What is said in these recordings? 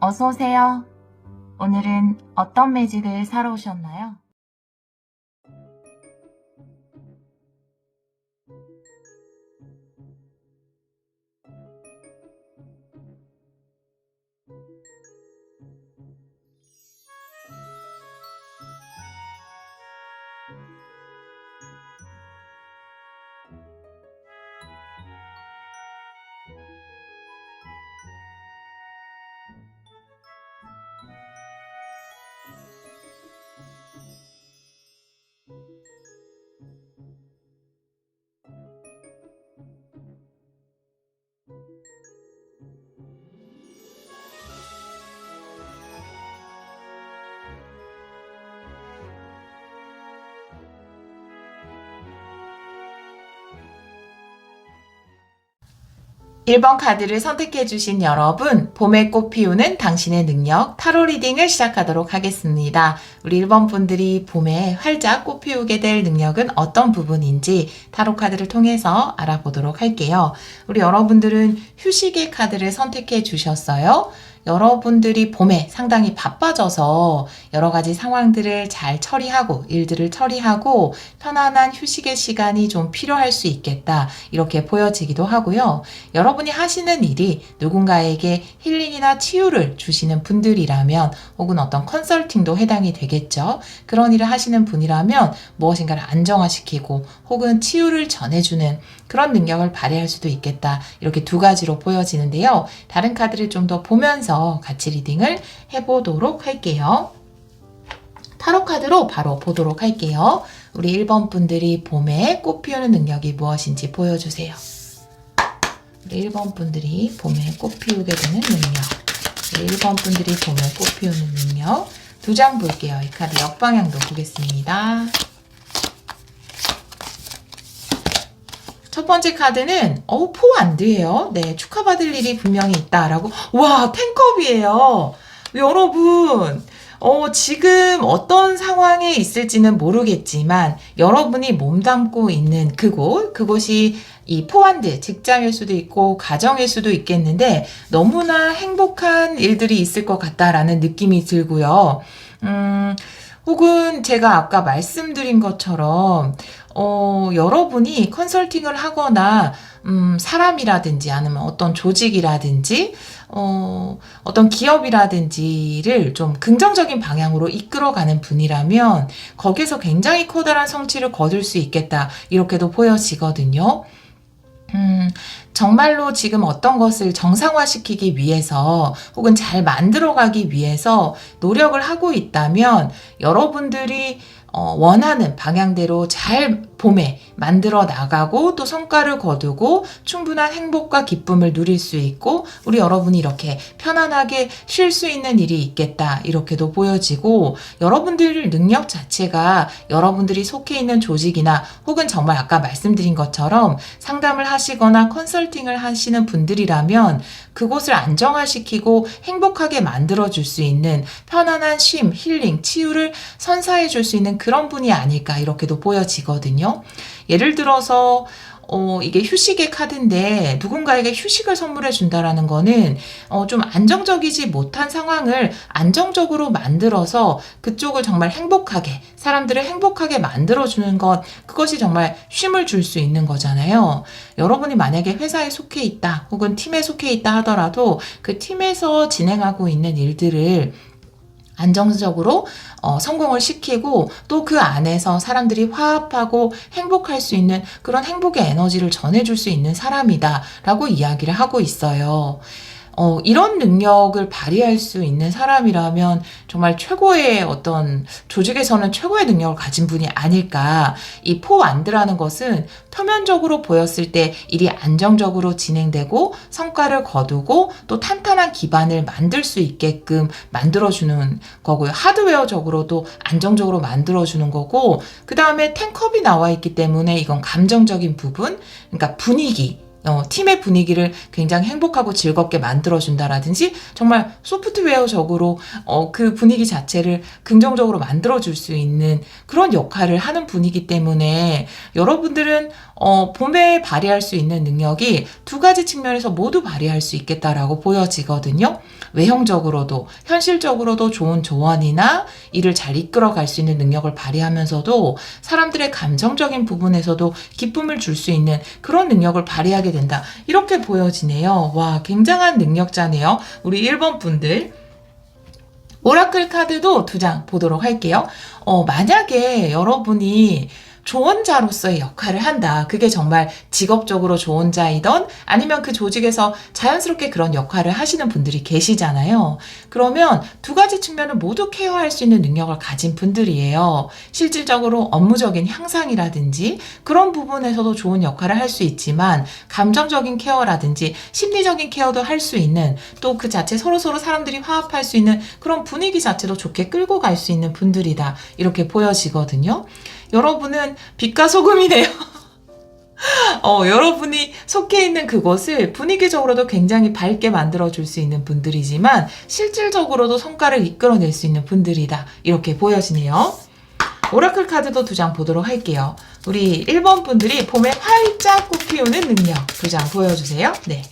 어서 오세요. 오늘은 어떤 매직을 사러 오셨나요? 일 번 카드를 선택해주신 여러분, 봄에 꽃 피우는 당신의 능력 타로 리딩을 시작하도록 하겠습니다. 우리 1번 분들이 봄에 활짝 꽃 피우게 될 능력은 어떤 부분인지 타로 카드를 통해서 알아보도록 할게요. 우리 여러분들은 휴식의 카드를 선택해 주셨어요. 여러분들이 봄에 상당히 바빠져서 여러 가지 상황들을 잘 처리하고 일들을 처리하고 편안한 휴식의 시간이 좀 필요할 수 있겠다 이렇게 보여지기도 하고요. 여러분이 하시는 일이 누군가에게 힐링이나 치유를 주시는 분들이라면 혹은 어떤 컨설팅도 해당이 되겠죠. 그런 일을 하시는 분이라면 무엇인가를 안정화시키고 혹은 치유를 전해주는 그런 능력을 발휘할 수도 있겠다. 이렇게 두 가지로 보여지는데요. 다른 카드를 좀 더 보면서 같이 리딩을 해보도록 할게요. 타로 카드로 바로 보도록 할게요. 우리 1번 분들이 봄에 꽃 피우는 능력이 무엇인지 보여주세요. 우리 1번 분들이 봄에 꽃 피우게 되는 능력. 우리 1번 분들이 봄에 꽃 피우는 능력. 두 장 볼게요. 이 카드 역방향도 보겠습니다. 첫 번째 카드는 포완드예요. 네, 축하받을 일이 분명히 있다라고. 와, 10컵이에요. 여러분, 지금 어떤 상황에 있을지는 모르겠지만 여러분이 몸담고 있는 그곳이 이 포완드, 직장일 수도 있고 가정일 수도 있겠는데 너무나 행복한 일들이 있을 것 같다라는 느낌이 들고요. 혹은 제가 아까 말씀드린 것처럼 여러분이 컨설팅을 하거나 사람이라든지 아니면 어떤 조직이라든지 어떤 기업이라든지를 좀 긍정적인 방향으로 이끌어가는 분이라면 거기서 굉장히 커다란 성취를 거둘 수 있겠다 이렇게도 보여지거든요. 정말로 지금 어떤 것을 정상화시키기 위해서 혹은 잘 만들어가기 위해서 노력을 하고 있다면 여러분들이 원하는 방향대로 잘 봄에 만들어 나가고 또 성과를 거두고 충분한 행복과 기쁨을 누릴 수 있고 우리 여러분이 이렇게 편안하게 쉴 수 있는 일이 있겠다 이렇게도 보여지고 여러분들 능력 자체가 여러분들이 속해 있는 조직이나 혹은 정말 아까 말씀드린 것처럼 상담을 하시거나 컨설팅을 하시는 분들이라면 그곳을 안정화시키고 행복하게 만들어줄 수 있는 편안한 쉼, 힐링, 치유를 선사해 줄 수 있는 그런 분이 아닐까 이렇게도 보여지거든요. 예를 들어서 이게 휴식의 카드인데 누군가에게 휴식을 선물해 준다라는 거는 좀 안정적이지 못한 상황을 안정적으로 만들어서 그쪽을 정말 행복하게 사람들을 행복하게 만들어주는 것 그것이 정말 쉼을 줄 수 있는 거잖아요. 여러분이 만약에 회사에 속해 있다 혹은 팀에 속해 있다 하더라도 그 팀에서 진행하고 있는 일들을 안정적으로 성공을 시키고 또 그 안에서 사람들이 화합하고 행복할 수 있는 그런 행복의 에너지를 전해줄 수 있는 사람이다 라고 이야기를 하고 있어요. 이런 능력을 발휘할 수 있는 사람이라면 정말 최고의 어떤 조직에서는 최고의 능력을 가진 분이 아닐까. 이 포완드라는 것은 표면적으로 보였을 때 일이 안정적으로 진행되고 성과를 거두고 또 탄탄한 기반을 만들 수 있게끔 만들어주는 거고요. 하드웨어적으로도 안정적으로 만들어주는 거고 그 다음에 10컵이 나와 있기 때문에 이건 감정적인 부분, 그러니까 분위기 팀의 분위기를 굉장히 행복하고 즐겁게 만들어준다라든지 정말 소프트웨어적으로 그 분위기 자체를 긍정적으로 만들어줄 수 있는 그런 역할을 하는 분이기 때문에 여러분들은 봄에 발휘할 수 있는 능력이 두 가지 측면에서 모두 발휘할 수 있겠다라고 보여지거든요. 외형적으로도 현실적으로도 좋은 조언이나 일을 잘 이끌어갈 수 있는 능력을 발휘하면서도 사람들의 감정적인 부분에서도 기쁨을 줄 수 있는 그런 능력을 발휘하게 된다. 이렇게 보여지네요. 와, 굉장한 능력자네요. 우리 1번 분들. 오라클 카드도 2장 보도록 할게요. 만약에 여러분이 조언자로서의 역할을 한다. 그게 정말 직업적으로 조언자이던 아니면 그 조직에서 자연스럽게 그런 역할을 하시는 분들이 계시잖아요. 그러면 두 가지 측면을 모두 케어할 수 있는 능력을 가진 분들이에요. 실질적으로 업무적인 향상이라든지 그런 부분에서도 좋은 역할을 할 수 있지만 감정적인 케어라든지 심리적인 케어도 할 수 있는 또 그 자체 서로서로 사람들이 화합할 수 있는 그런 분위기 자체도 좋게 끌고 갈 수 있는 분들이다. 이렇게 보여지거든요. 여러분은 빛과 소금이네요. 여러분이 속해 있는 그곳을 분위기적으로도 굉장히 밝게 만들어줄 수 있는 분들이지만 실질적으로도 성과를 이끌어낼 수 있는 분들이다. 이렇게 보여지네요. 오라클 카드도 2장 보도록 할게요. 우리 1번 분들이 봄에 활짝 꽃 피우는 능력 2장 보여주세요. 네.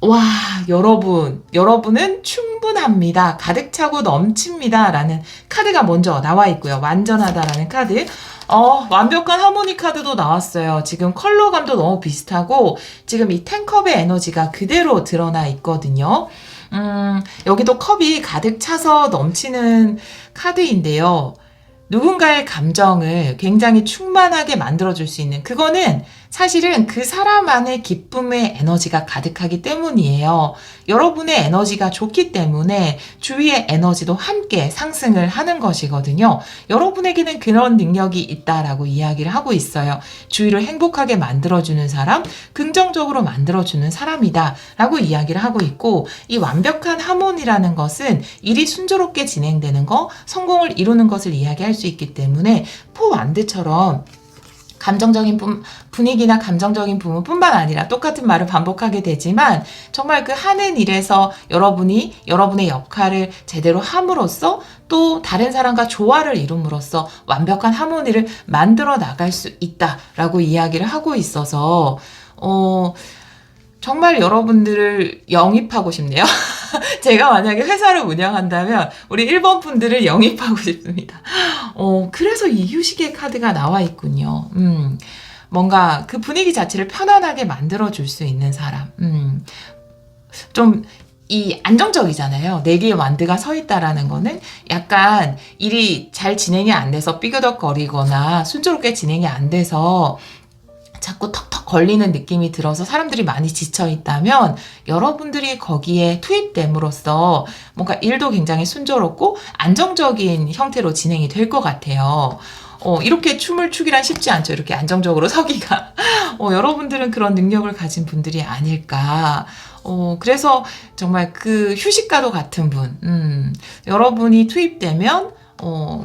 와, 여러분은 충분합니다. 가득 차고 넘칩니다. 라는 카드가 먼저 나와 있고요. 완전하다라는 카드. 완벽한 하모니 카드도 나왔어요. 지금 컬러감도 너무 비슷하고 지금 이 10컵의 에너지가 그대로 드러나 있거든요. 여기도 컵이 가득 차서 넘치는 카드인데요. 누군가의 감정을 굉장히 충만하게 만들어줄 수 있는 그거는 사실은 그 사람 안에 기쁨의 에너지가 가득하기 때문이에요. 여러분의 에너지가 좋기 때문에 주위의 에너지도 함께 상승을 하는 것이거든요. 여러분에게는 그런 능력이 있다라고 이야기를 하고 있어요. 주위를 행복하게 만들어주는 사람, 긍정적으로 만들어주는 사람이다 라고 이야기를 하고 있고 이 완벽한 하모니라는 것은 일이 순조롭게 진행되는 거, 성공을 이루는 것을 이야기할 수 있기 때문에 포완드처럼 감정적인 분위기나 감정적인 부분뿐만 아니라 똑같은 말을 반복하게 되지만 정말 그 하는 일에서 여러분이 여러분의 역할을 제대로 함으로써 또 다른 사람과 조화를 이룸으로써 완벽한 하모니를 만들어 나갈 수 있다라고 이야기를 하고 있어서 정말 여러분들을 영입하고 싶네요. 제가 만약에 회사를 운영한다면 우리 1번 분들을 영입하고 싶습니다. 그래서 이 휴식의 카드가 나와 있군요. 뭔가 그 분위기 자체를 편안하게 만들어줄 수 있는 사람. 좀 이 안정적이잖아요. 4개의 완드가 서 있다라는 거는 약간 일이 잘 진행이 안 돼서 삐그덕거리거나 순조롭게 진행이 안 돼서 자꾸 턱턱 걸리는 느낌이 들어서 사람들이 많이 지쳐 있다면 여러분들이 거기에 투입됨으로써 뭔가 일도 굉장히 순조롭고 안정적인 형태로 진행이 될 것 같아요. 이렇게 춤을 추기란 쉽지 않죠. 이렇게 안정적으로 서기가. 여러분들은 그런 능력을 가진 분들이 아닐까. 그래서 정말 그 휴식과도 같은 분, 여러분이 투입되면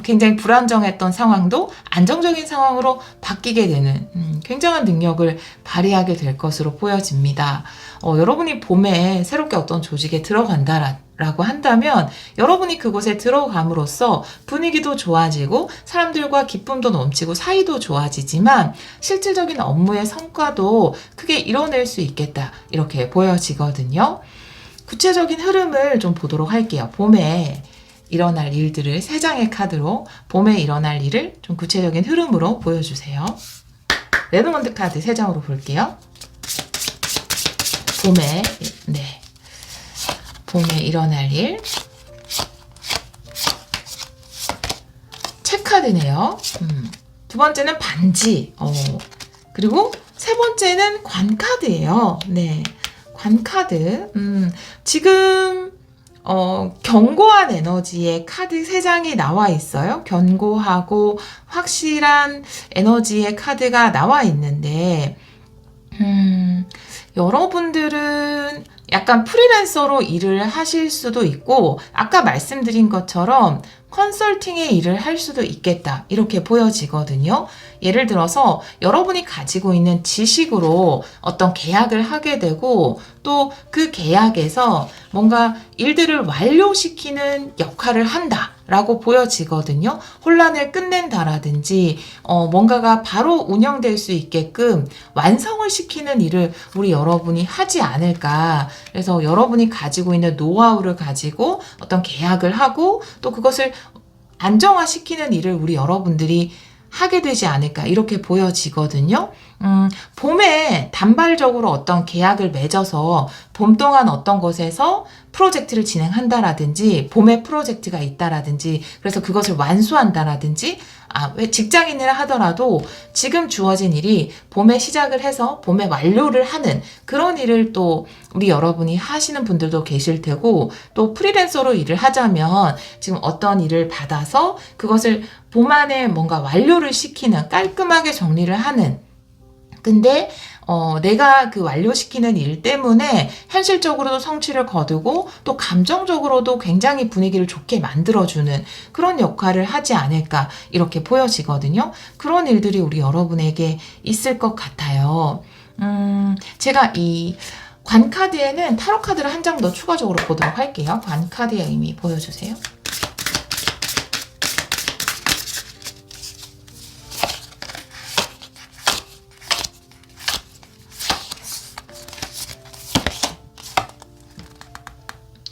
굉장히 불안정했던 상황도 안정적인 상황으로 바뀌게 되는 굉장한 능력을 발휘하게 될 것으로 보여집니다. 여러분이 봄에 새롭게 어떤 조직에 들어간다라고 한다면 여러분이 그곳에 들어감으로써 분위기도 좋아지고 사람들과 기쁨도 넘치고 사이도 좋아지지만 실질적인 업무의 성과도 크게 이뤄낼 수 있겠다 이렇게 보여지거든요. 구체적인 흐름을 좀 보도록 할게요. 봄에 일어날 일들을 3장의 카드로 봄에 일어날 일을 좀 구체적인 흐름으로 보여주세요. 레드몬드 카드 3장으로 볼게요. 봄에 일어날 일. 책 카드네요. 두 번째는 반지. 그리고 세 번째는 관 카드예요. 네, 관 카드. 지금 견고한 에너지의 카드 3장이 나와 있어요. 견고하고 확실한 에너지의 카드가 나와 있는데, 여러분들은 약간 프리랜서로 일을 하실 수도 있고, 아까 말씀드린 것처럼 컨설팅의 일을 할 수도 있겠다. 이렇게 보여지거든요. 예를 들어서 여러분이 가지고 있는 지식으로 어떤 계약을 하게 되고 또 그 계약에서 뭔가 일들을 완료시키는 역할을 한다. 라고 보여지거든요. 혼란을 끝낸다라든지 뭔가가 바로 운영될 수 있게끔 완성을 시키는 일을 우리 여러분이 하지 않을까. 그래서 여러분이 가지고 있는 노하우를 가지고 어떤 계약을 하고 또 그것을 안정화시키는 일을 우리 여러분들이 하게 되지 않을까 이렇게 보여지거든요. 봄에 단발적으로 어떤 계약을 맺어서 봄 동안 어떤 곳에서 프로젝트를 진행한다라든지 봄에 프로젝트가 있다라든지 그래서 그것을 완수한다라든지 왜 직장인을 하더라도 지금 주어진 일이 봄에 시작을 해서 봄에 완료를 하는 그런 일을 또 우리 여러분이 하시는 분들도 계실 테고 또 프리랜서로 일을 하자면 지금 어떤 일을 받아서 그것을 봄 안에 뭔가 완료를 시키는 깔끔하게 정리를 하는 근데 내가 그 완료시키는 일 때문에 현실적으로도 성취를 거두고 또 감정적으로도 굉장히 분위기를 좋게 만들어주는 그런 역할을 하지 않을까 이렇게 보여지거든요. 그런 일들이 우리 여러분에게 있을 것 같아요. 제가 이 관카드에는 타로 카드를 한 장 더 추가적으로 보도록 할게요. 관카드의 의미 보여주세요.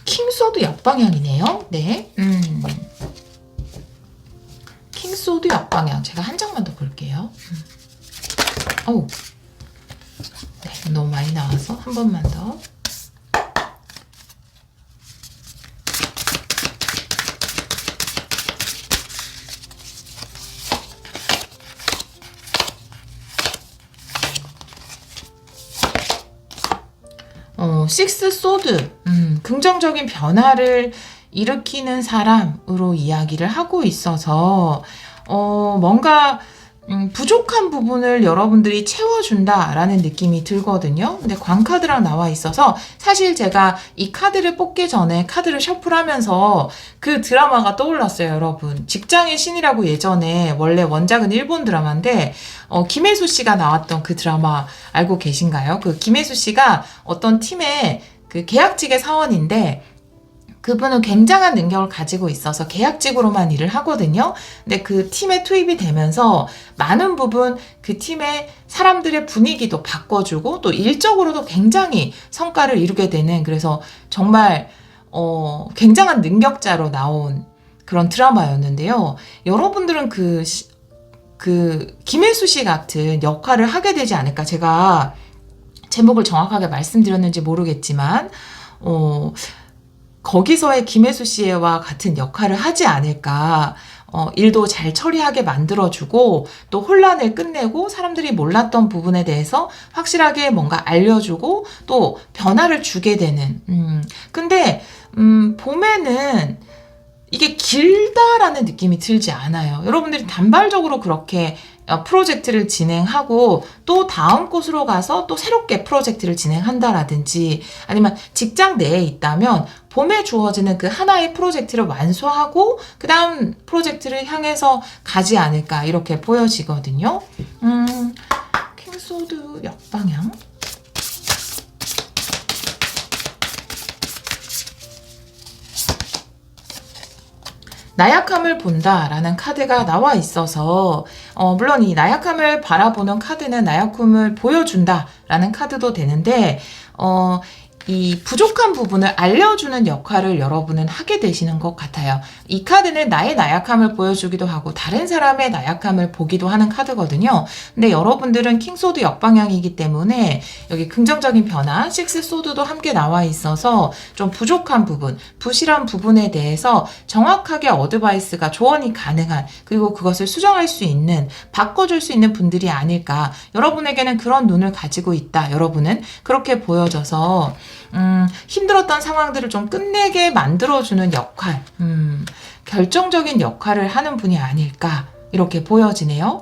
킹소드 역방향이네요. 네. 킹소드 역방향. 제가 한 장만 더 볼게요. 어우. 네, 너무 많이 나와서 한 번만 더. 식스 소드, 긍정적인 변화를 일으키는 사람으로 이야기를 하고 있어서, 뭔가, 부족한 부분을 여러분들이 채워준다라는 느낌이 들거든요. 근데 광카드랑 나와 있어서 사실 제가 이 카드를 뽑기 전에 카드를 셔플하면서 그 드라마가 떠올랐어요, 여러분. 직장의 신이라고 예전에 원래 원작은 일본 드라마인데 김혜수 씨가 나왔던 그 드라마 알고 계신가요? 그 김혜수 씨가 어떤 팀의 그 계약직의 사원인데 그분은 굉장한 능력을 가지고 있어서 계약직으로만 일을 하거든요. 근데 그 팀에 투입이 되면서 많은 부분 그 팀의 사람들의 분위기도 바꿔주고 또 일적으로도 굉장히 성과를 이루게 되는 그래서 정말 굉장한 능력자로 나온 그런 드라마였는데요. 여러분들은 그 김혜수 씨 같은 역할을 하게 되지 않을까. 제가 제목을 정확하게 말씀드렸는지 모르겠지만 거기서의 김혜수 씨와 같은 역할을 하지 않을까. 일도 잘 처리하게 만들어주고 또 혼란을 끝내고 사람들이 몰랐던 부분에 대해서 확실하게 뭔가 알려주고 또 변화를 주게 되는. 근데 봄에는 이게 길다라는 느낌이 들지 않아요. 여러분들이 단발적으로 그렇게 프로젝트를 진행하고 또 다음 곳으로 가서 또 새롭게 프로젝트를 진행한다라든지 아니면 직장 내에 있다면 봄에 주어지는 그 하나의 프로젝트를 완수하고 그 다음 프로젝트를 향해서 가지 않을까 이렇게 보여지거든요. 킹소드 역방향. 나약함을 본다라는 카드가 나와 있어서 물론 이 나약함을 바라보는 카드는 나약함을 보여준다라는 카드도 되는데 이 부족한 부분을 알려주는 역할을 여러분은 하게 되시는 것 같아요. 이 카드는 나의 나약함을 보여주기도 하고 다른 사람의 나약함을 보기도 하는 카드거든요. 근데 여러분들은 킹소드 역방향이기 때문에 여기 긍정적인 변화, 식스 소드도 함께 나와 있어서 좀 부족한 부분, 부실한 부분에 대해서 정확하게 어드바이스가 조언이 가능한 그리고 그것을 수정할 수 있는, 바꿔줄 수 있는 분들이 아닐까. 여러분에게는 그런 눈을 가지고 있다. 여러분은 그렇게 보여져서 힘들었던 상황들을 좀 끝내게 만들어주는 역할, 결정적인 역할을 하는 분이 아닐까 이렇게 보여지네요.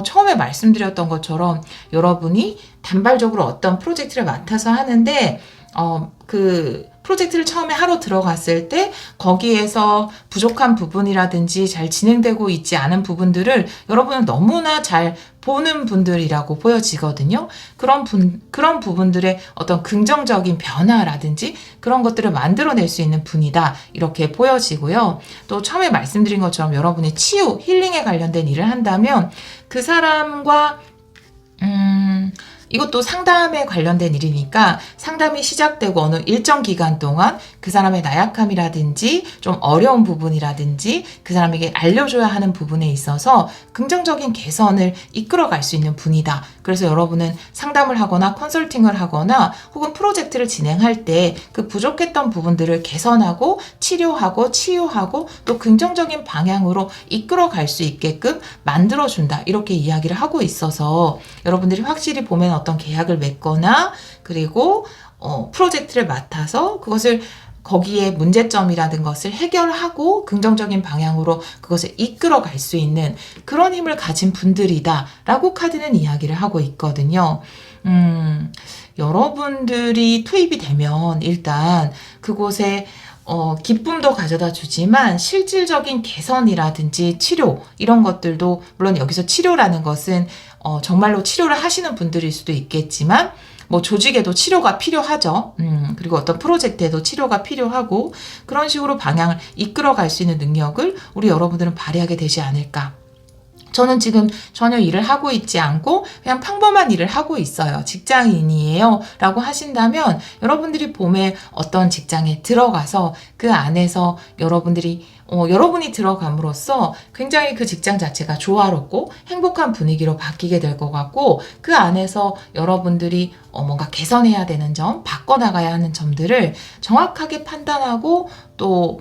처음에 말씀드렸던 것처럼 여러분이 단발적으로 어떤 프로젝트를 맡아서 하는데 그 프로젝트를 처음에 하러 들어갔을 때 거기에서 부족한 부분이라든지 잘 진행되고 있지 않은 부분들을 여러분은 너무나 잘 보는 분들이라고 보여지거든요. 그런 부분들의 어떤 긍정적인 변화라든지 그런 것들을 만들어낼 수 있는 분이다. 이렇게 보여지고요. 또 처음에 말씀드린 것처럼 여러분이 치유, 힐링에 관련된 일을 한다면 그 사람과 이것도 상담에 관련된 일이니까 상담이 시작되고 어느 일정 기간 동안 그 사람의 나약함이라든지 좀 어려운 부분이라든지 그 사람에게 알려줘야 하는 부분에 있어서 긍정적인 개선을 이끌어갈 수 있는 분이다. 그래서 여러분은 상담을 하거나 컨설팅을 하거나 혹은 프로젝트를 진행할 때 그 부족했던 부분들을 개선하고 치료하고 치유하고 또 긍정적인 방향으로 이끌어갈 수 있게끔 만들어준다. 이렇게 이야기를 하고 있어서 여러분들이 확실히 보면 어떤 계약을 맺거나 그리고 프로젝트를 맡아서 그것을 거기에 문제점이라든 것을 해결하고 긍정적인 방향으로 그것을 이끌어 갈 수 있는 그런 힘을 가진 분들이다 라고 카드는 이야기를 하고 있거든요. 여러분들이 투입이 되면 일단 그곳에 기쁨도 가져다 주지만 실질적인 개선이라든지 치료 이런 것들도 물론 여기서 치료라는 것은 정말로 치료를 하시는 분들일 수도 있겠지만 뭐 조직에도 치료가 필요하죠. 그리고 어떤 프로젝트에도 치료가 필요하고 그런 식으로 방향을 이끌어 갈 수 있는 능력을 우리 여러분들은 발휘하게 되지 않을까. 저는 지금 전혀 일을 하고 있지 않고 그냥 평범한 일을 하고 있어요. 직장인이에요. 라고 하신다면 여러분들이 봄에 어떤 직장에 들어가서 그 안에서 여러분이 들어감으로써 굉장히 그 직장 자체가 조화롭고 행복한 분위기로 바뀌게 될 것 같고 그 안에서 여러분들이 뭔가 개선해야 되는 점, 바꿔나가야 하는 점들을 정확하게 판단하고 또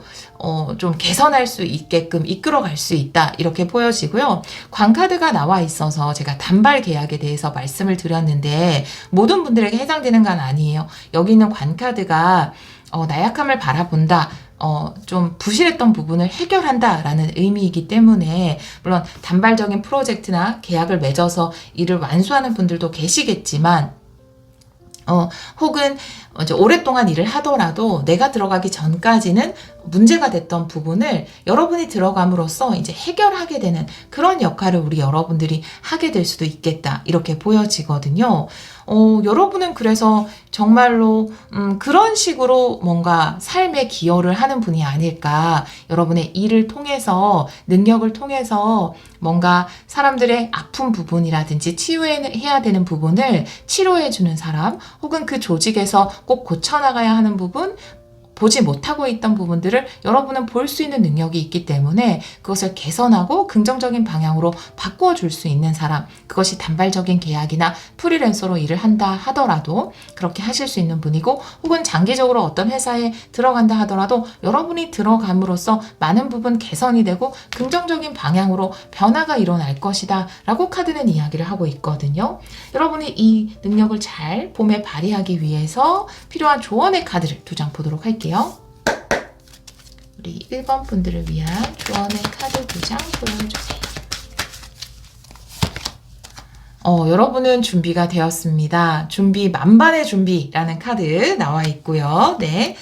좀 개선할 수 있게끔 이끌어갈 수 있다 이렇게 보여지고요. 관카드가 나와 있어서 제가 단발 계약에 대해서 말씀을 드렸는데 모든 분들에게 해당되는 건 아니에요. 여기 있는 관카드가 나약함을 바라본다. 좀 부실했던 부분을 해결한다라는 의미이기 때문에 물론 단발적인 프로젝트나 계약을 맺어서 일을 완수하는 분들도 계시겠지만 혹은 이제 오랫동안 일을 하더라도 내가 들어가기 전까지는 문제가 됐던 부분을 여러분이 들어감으로써 이제 해결하게 되는 그런 역할을 우리 여러분들이 하게 될 수도 있겠다 이렇게 보여지거든요. 여러분은 그래서 정말로 그런 식으로 뭔가 삶에 기여를 하는 분이 아닐까. 여러분의 일을 통해서 능력을 통해서 뭔가 사람들의 아픈 부분이라든지 치유해야 되는 부분을 치료해주는 사람 혹은 그 조직에서 꼭 고쳐나가야 하는 부분 보지 못하고 있던 부분들을 여러분은 볼 수 있는 능력이 있기 때문에 그것을 개선하고 긍정적인 방향으로 바꿔줄 수 있는 사람, 그것이 단발적인 계약이나 프리랜서로 일을 한다 하더라도 그렇게 하실 수 있는 분이고 혹은 장기적으로 어떤 회사에 들어간다 하더라도 여러분이 들어감으로써 많은 부분 개선이 되고 긍정적인 방향으로 변화가 일어날 것이다 라고 카드는 이야기를 하고 있거든요. 여러분이 이 능력을 잘 봄에 발휘하기 위해서 필요한 조언의 카드를 2장 보도록 할게요. 우리 1번 분들을 위한 조언의 카드 2장 보여주세요. 여러분은 준비가 되었습니다. 준비 만반의 준비라는 카드 나와 있고요. 네.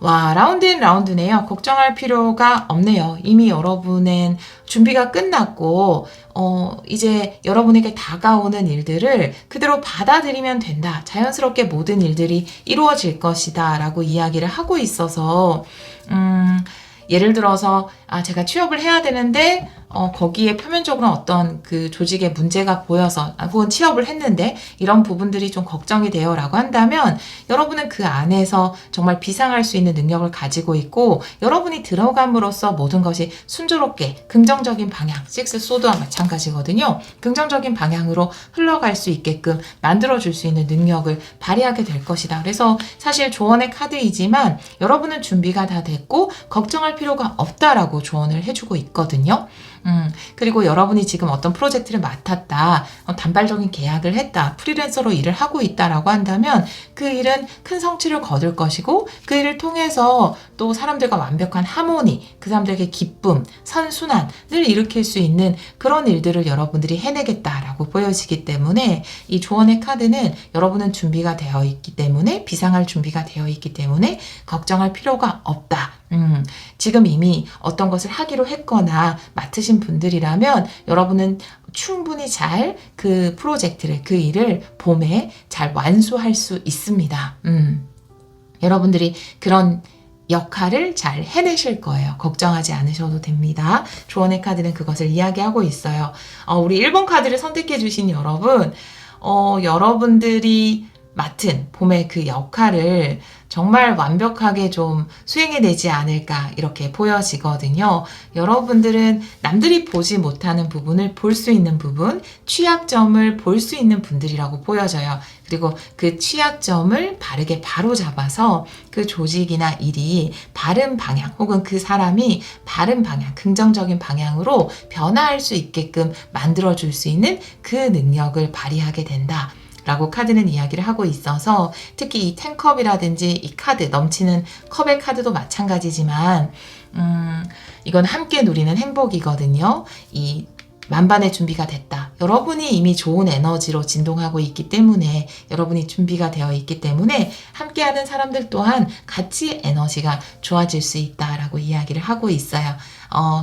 와, 라운드인 라운드네요. 걱정할 필요가 없네요. 이미 여러분은 준비가 끝났고 이제 여러분에게 다가오는 일들을 그대로 받아들이면 된다. 자연스럽게 모든 일들이 이루어질 것이다 라고 이야기를 하고 있어서 예를 들어서 제가 취업을 해야 되는데 거기에 표면적으로 어떤 그 조직에 문제가 보여서 혹은 취업을 했는데 이런 부분들이 좀 걱정이 돼요 라고 한다면 여러분은 그 안에서 정말 비상할 수 있는 능력을 가지고 있고 여러분이 들어감으로써 모든 것이 순조롭게 긍정적인 방향, 식스 소드와 마찬가지거든요. 긍정적인 방향으로 흘러갈 수 있게끔 만들어줄 수 있는 능력을 발휘하게 될 것이다. 그래서 사실 조언의 카드이지만 여러분은 준비가 다 됐고 걱정할 필요가 없다라고 조언을 해주고 있거든요. 그리고 여러분이 지금 어떤 프로젝트를 맡았다, 단발적인 계약을 했다, 프리랜서로 일을 하고 있다라고 한다면 그 일은 큰 성취를 거둘 것이고 그 일을 통해서 또 사람들과 완벽한 하모니, 그 사람들에게 기쁨, 선순환을 일으킬 수 있는 그런 일들을 여러분들이 해내겠다라고 보여지기 때문에 이 조언의 카드는 여러분은 준비가 되어 있기 때문에 비상할 준비가 되어 있기 때문에 걱정할 필요가 없다. 지금 이미 어떤 것을 하기로 했거나 맡으신 분들이라면 여러분은 충분히 잘 그 프로젝트를, 그 일을 봄에 잘 완수할 수 있습니다. 여러분들이 그런 역할을 잘 해내실 거예요. 걱정하지 않으셔도 됩니다. 조언의 카드는 그것을 이야기하고 있어요. 우리 1번 카드를 선택해 주신 여러분, 여러분들이 맡은 봄의 그 역할을 정말 완벽하게 좀 수행해내지 않을까 이렇게 보여지거든요. 여러분들은 남들이 보지 못하는 부분을 볼 수 있는 부분, 취약점을 볼 수 있는 분들이라고 보여져요. 그리고 그 취약점을 바르게 바로잡아서 그 조직이나 일이 바른 방향 혹은 그 사람이 바른 방향, 긍정적인 방향으로 변화할 수 있게끔 만들어줄 수 있는 그 능력을 발휘하게 된다. 라고 카드는 이야기를 하고 있어서 특히 이 10컵이라든지 이 카드, 넘치는 컵의 카드도 마찬가지지만 이건 함께 누리는 행복이거든요. 이 만반의 준비가 됐다. 여러분이 이미 좋은 에너지로 진동하고 있기 때문에 여러분이 준비가 되어 있기 때문에 함께하는 사람들 또한 같이 에너지가 좋아질 수 있다라고 이야기를 하고 있어요.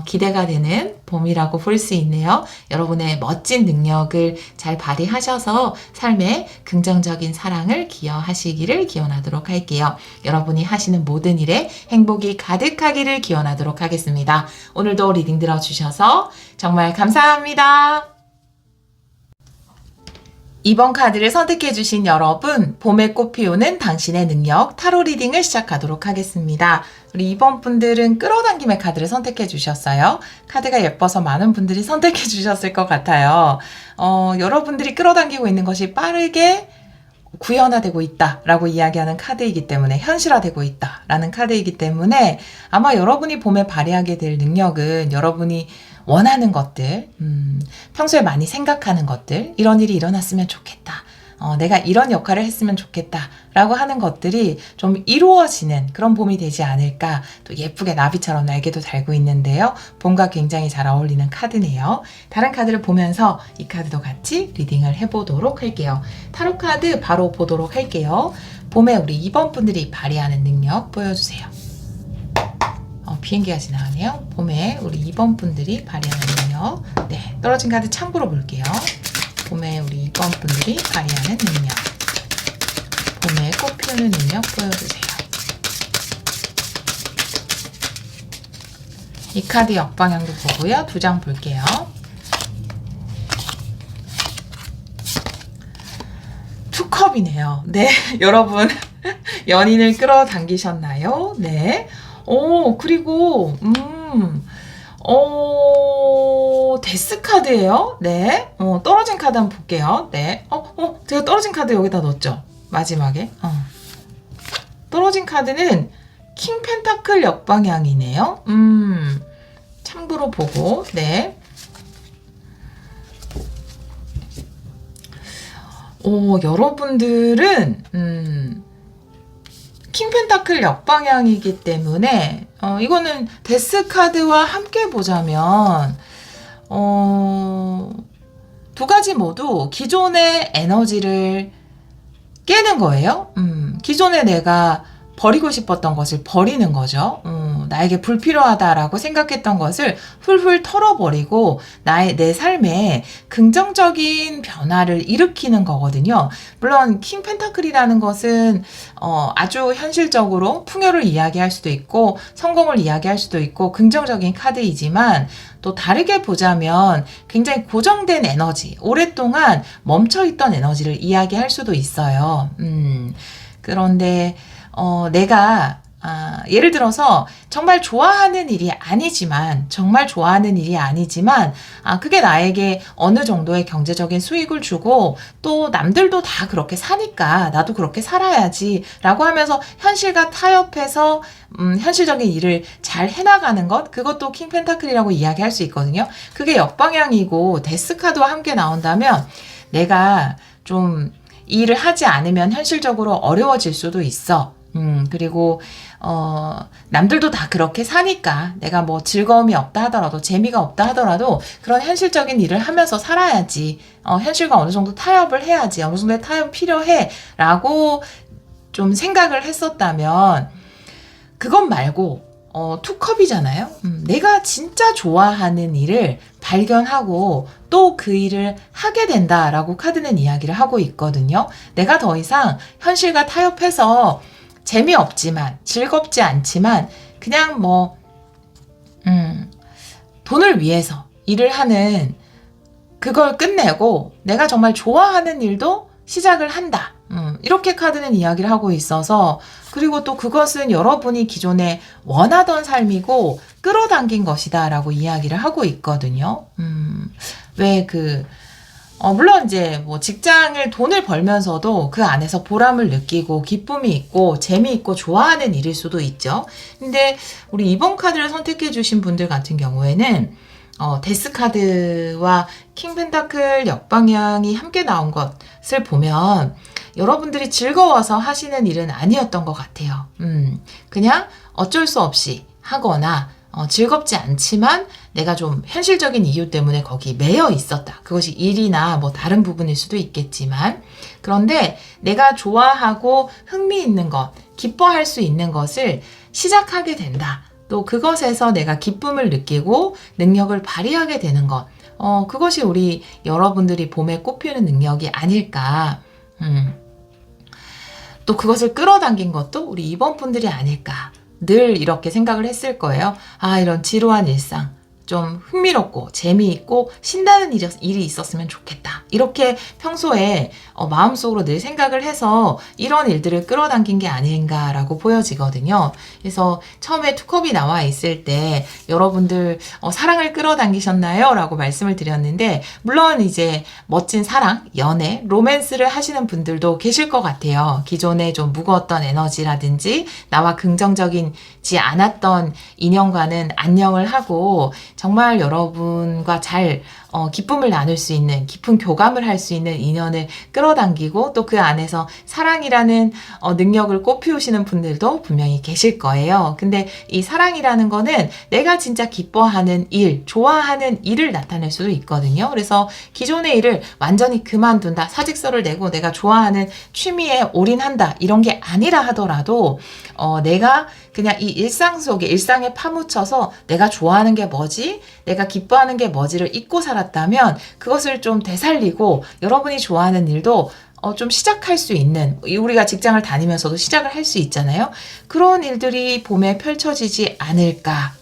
기대가 되는 봄이라고 볼 수 있네요. 여러분의 멋진 능력을 잘 발휘하셔서 삶에 긍정적인 사랑을 기여하시기를 기원하도록 할게요. 여러분이 하시는 모든 일에 행복이 가득하기를 기원하도록 하겠습니다. 오늘도 리딩 들어주셔서 정말 감사합니다. 2번 카드를 선택해주신 여러분, 봄에 꽃 피우는 당신의 능력 타로 리딩을 시작하도록 하겠습니다. 우리 2번 분들은 끌어당김의 카드를 선택해주셨어요. 카드가 예뻐서 많은 분들이 선택해주셨을 것 같아요. 여러분들이 끌어당기고 있는 것이 빠르게 구현화되고 있다라고 이야기하는 카드이기 때문에, 현실화되고 있다라는 카드이기 때문에 아마 여러분이 봄에 발휘하게 될 능력은 여러분이 원하는 것들, 평소에 많이 생각하는 것들, 이런 일이 일어났으면 좋겠다. 내가 이런 역할을 했으면 좋겠다. 라고 하는 것들이 좀 이루어지는 그런 봄이 되지 않을까. 또 예쁘게 나비처럼 날개도 달고 있는데요. 봄과 굉장히 잘 어울리는 카드네요. 다른 카드를 보면서 이 카드도 같이 리딩을 해보도록 할게요. 타로 카드 바로 보도록 할게요. 봄에 우리 2번 분들이 발휘하는 능력 보여주세요. 비행기가 지나가네요. 봄에 우리 2번 분들이 발휘하는 능력. 네, 떨어진 카드 참고로 볼게요. 봄에 우리 2번 분들이 발휘하는 능력. 봄에 꽃 피우는 능력 보여주세요. 이 카드 역방향도 보고요. 2장 볼게요. 투컵이네요. 네, 여러분 연인을 끌어당기셨나요? 네. 그리고 데스 카드예요. 네. 떨어진 카드 한번 볼게요. 네. 제가 떨어진 카드 여기다 넣었죠. 마지막에. 떨어진 카드는 킹 펜타클 역방향이네요. 참고로 보고, 네. 여러분들은, 킹 펜타클 역방향이기 때문에 이거는 데스 카드와 함께 보자면 두 가지 모두 기존의 에너지를 깨는 거예요. 기존에 내가 버리고 싶었던 것을 버리는 거죠. 나에게 불필요하다라고 생각했던 것을 훌훌 털어버리고 내 삶에 긍정적인 변화를 일으키는 거거든요. 물론 킹 펜타클이라는 것은 아주 현실적으로 풍요를 이야기할 수도 있고 성공을 이야기할 수도 있고 긍정적인 카드이지만 또 다르게 보자면 굉장히 고정된 에너지, 오랫동안 멈춰있던 에너지를 이야기할 수도 있어요. 그런데 내가 예를 들어서 정말 좋아하는 일이 아니지만, 그게 나에게 어느 정도의 경제적인 수익을 주고, 또 남들도 다 그렇게 사니까 나도 그렇게 살아야지 라고 하면서 현실과 타협해서 현실적인 일을 잘 해나가는 것, 그것도 킹 펜타클이라고 이야기할 수 있거든요. 그게 역방향이고 데스카드와 함께 나온다면 내가 좀 이 일을 하지 않으면 현실적으로 어려워질 수도 있어. 그리고 남들도 다 그렇게 사니까 내가 뭐 즐거움이 없다 하더라도, 재미가 없다 하더라도 그런 현실적인 일을 하면서 살아야지. 현실과 어느 정도 타협을 해야지. 어느 정도의 타협 필요해 라고 좀 생각을 했었다면, 그것 말고 투컵이잖아요. 내가 진짜 좋아하는 일을 발견하고 또 그 일을 하게 된다라고 카드는 이야기를 하고 있거든요. 내가 더 이상 현실과 타협해서 재미없지만, 즐겁지 않지만 그냥 돈을 위해서 일을 하는, 그걸 끝내고 내가 정말 좋아하는 일도 시작을 한다. 이렇게 카드는 이야기를 하고 있어서, 그리고 또 그것은 여러분이 기존에 원하던 삶이고 끌어당긴 것이다 라고 이야기를 하고 있거든요. 물론 이제 직장을, 돈을 벌면서도 그 안에서 보람을 느끼고 기쁨이 있고 재미있고 좋아하는 일일 수도 있죠. 근데 우리 이번 카드를 선택해 주신 분들 같은 경우에는 데스 카드와 킹 펜타클 역방향이 함께 나온 것을 보면 여러분들이 즐거워서 하시는 일은 아니었던 것 같아요. 그냥 어쩔 수 없이 하거나 즐겁지 않지만 내가 좀 현실적인 이유 때문에 거기 매여 있었다. 그것이 일이나 다른 부분일 수도 있겠지만, 그런데 내가 좋아하고 흥미있는 것, 기뻐할 수 있는 것을 시작하게 된다. 또 그것에서 내가 기쁨을 느끼고 능력을 발휘하게 되는 것, 그것이 우리 여러분들이 봄에 꽃피우는 능력이 아닐까. 또 그것을 끌어당긴 것도 우리 이번 분들이 아닐까. 늘 이렇게 생각을 했을 거예요. 이런 지루한 일상, 좀 흥미롭고 재미있고 신나는 일이 있었으면 좋겠다. 이렇게 평소에 마음속으로 늘 생각을 해서 이런 일들을 끌어당긴 게 아닌가라고 보여지거든요. 그래서 처음에 투컵이 나와 있을 때 여러분들 사랑을 끌어당기셨나요? 라고 말씀을 드렸는데, 물론 이제 멋진 사랑, 연애, 로맨스를 하시는 분들도 계실 것 같아요. 기존에 좀 무거웠던 에너지라든지 나와 긍정적이지 않았던 인연과는 안녕을 하고 정말 여러분과 잘 기쁨을 나눌 수 있는, 깊은 교감을 할 수 있는 인연을 끌어당기고 또 그 안에서 사랑이라는 능력을 꽃피우시는 분들도 분명히 계실 거예요. 근데 이 사랑이라는 거는 내가 진짜 기뻐하는 일, 좋아하는 일을 나타낼 수도 있거든요. 그래서 기존의 일을 완전히 그만둔다, 사직서를 내고 내가 좋아하는 취미에 올인한다, 이런 게 아니라 하더라도 내가 그냥 이 일상 속에, 일상에 파묻혀서 내가 좋아하는 게 뭐지? 내가 기뻐하는 게 뭐지를 잊고 살았다면 그것을 좀 되살리고 여러분이 좋아하는 일도 좀 시작할 수 있는, 우리가 직장을 다니면서도 시작을 할 수 있잖아요. 그런 일들이 봄에 펼쳐지지 않을까.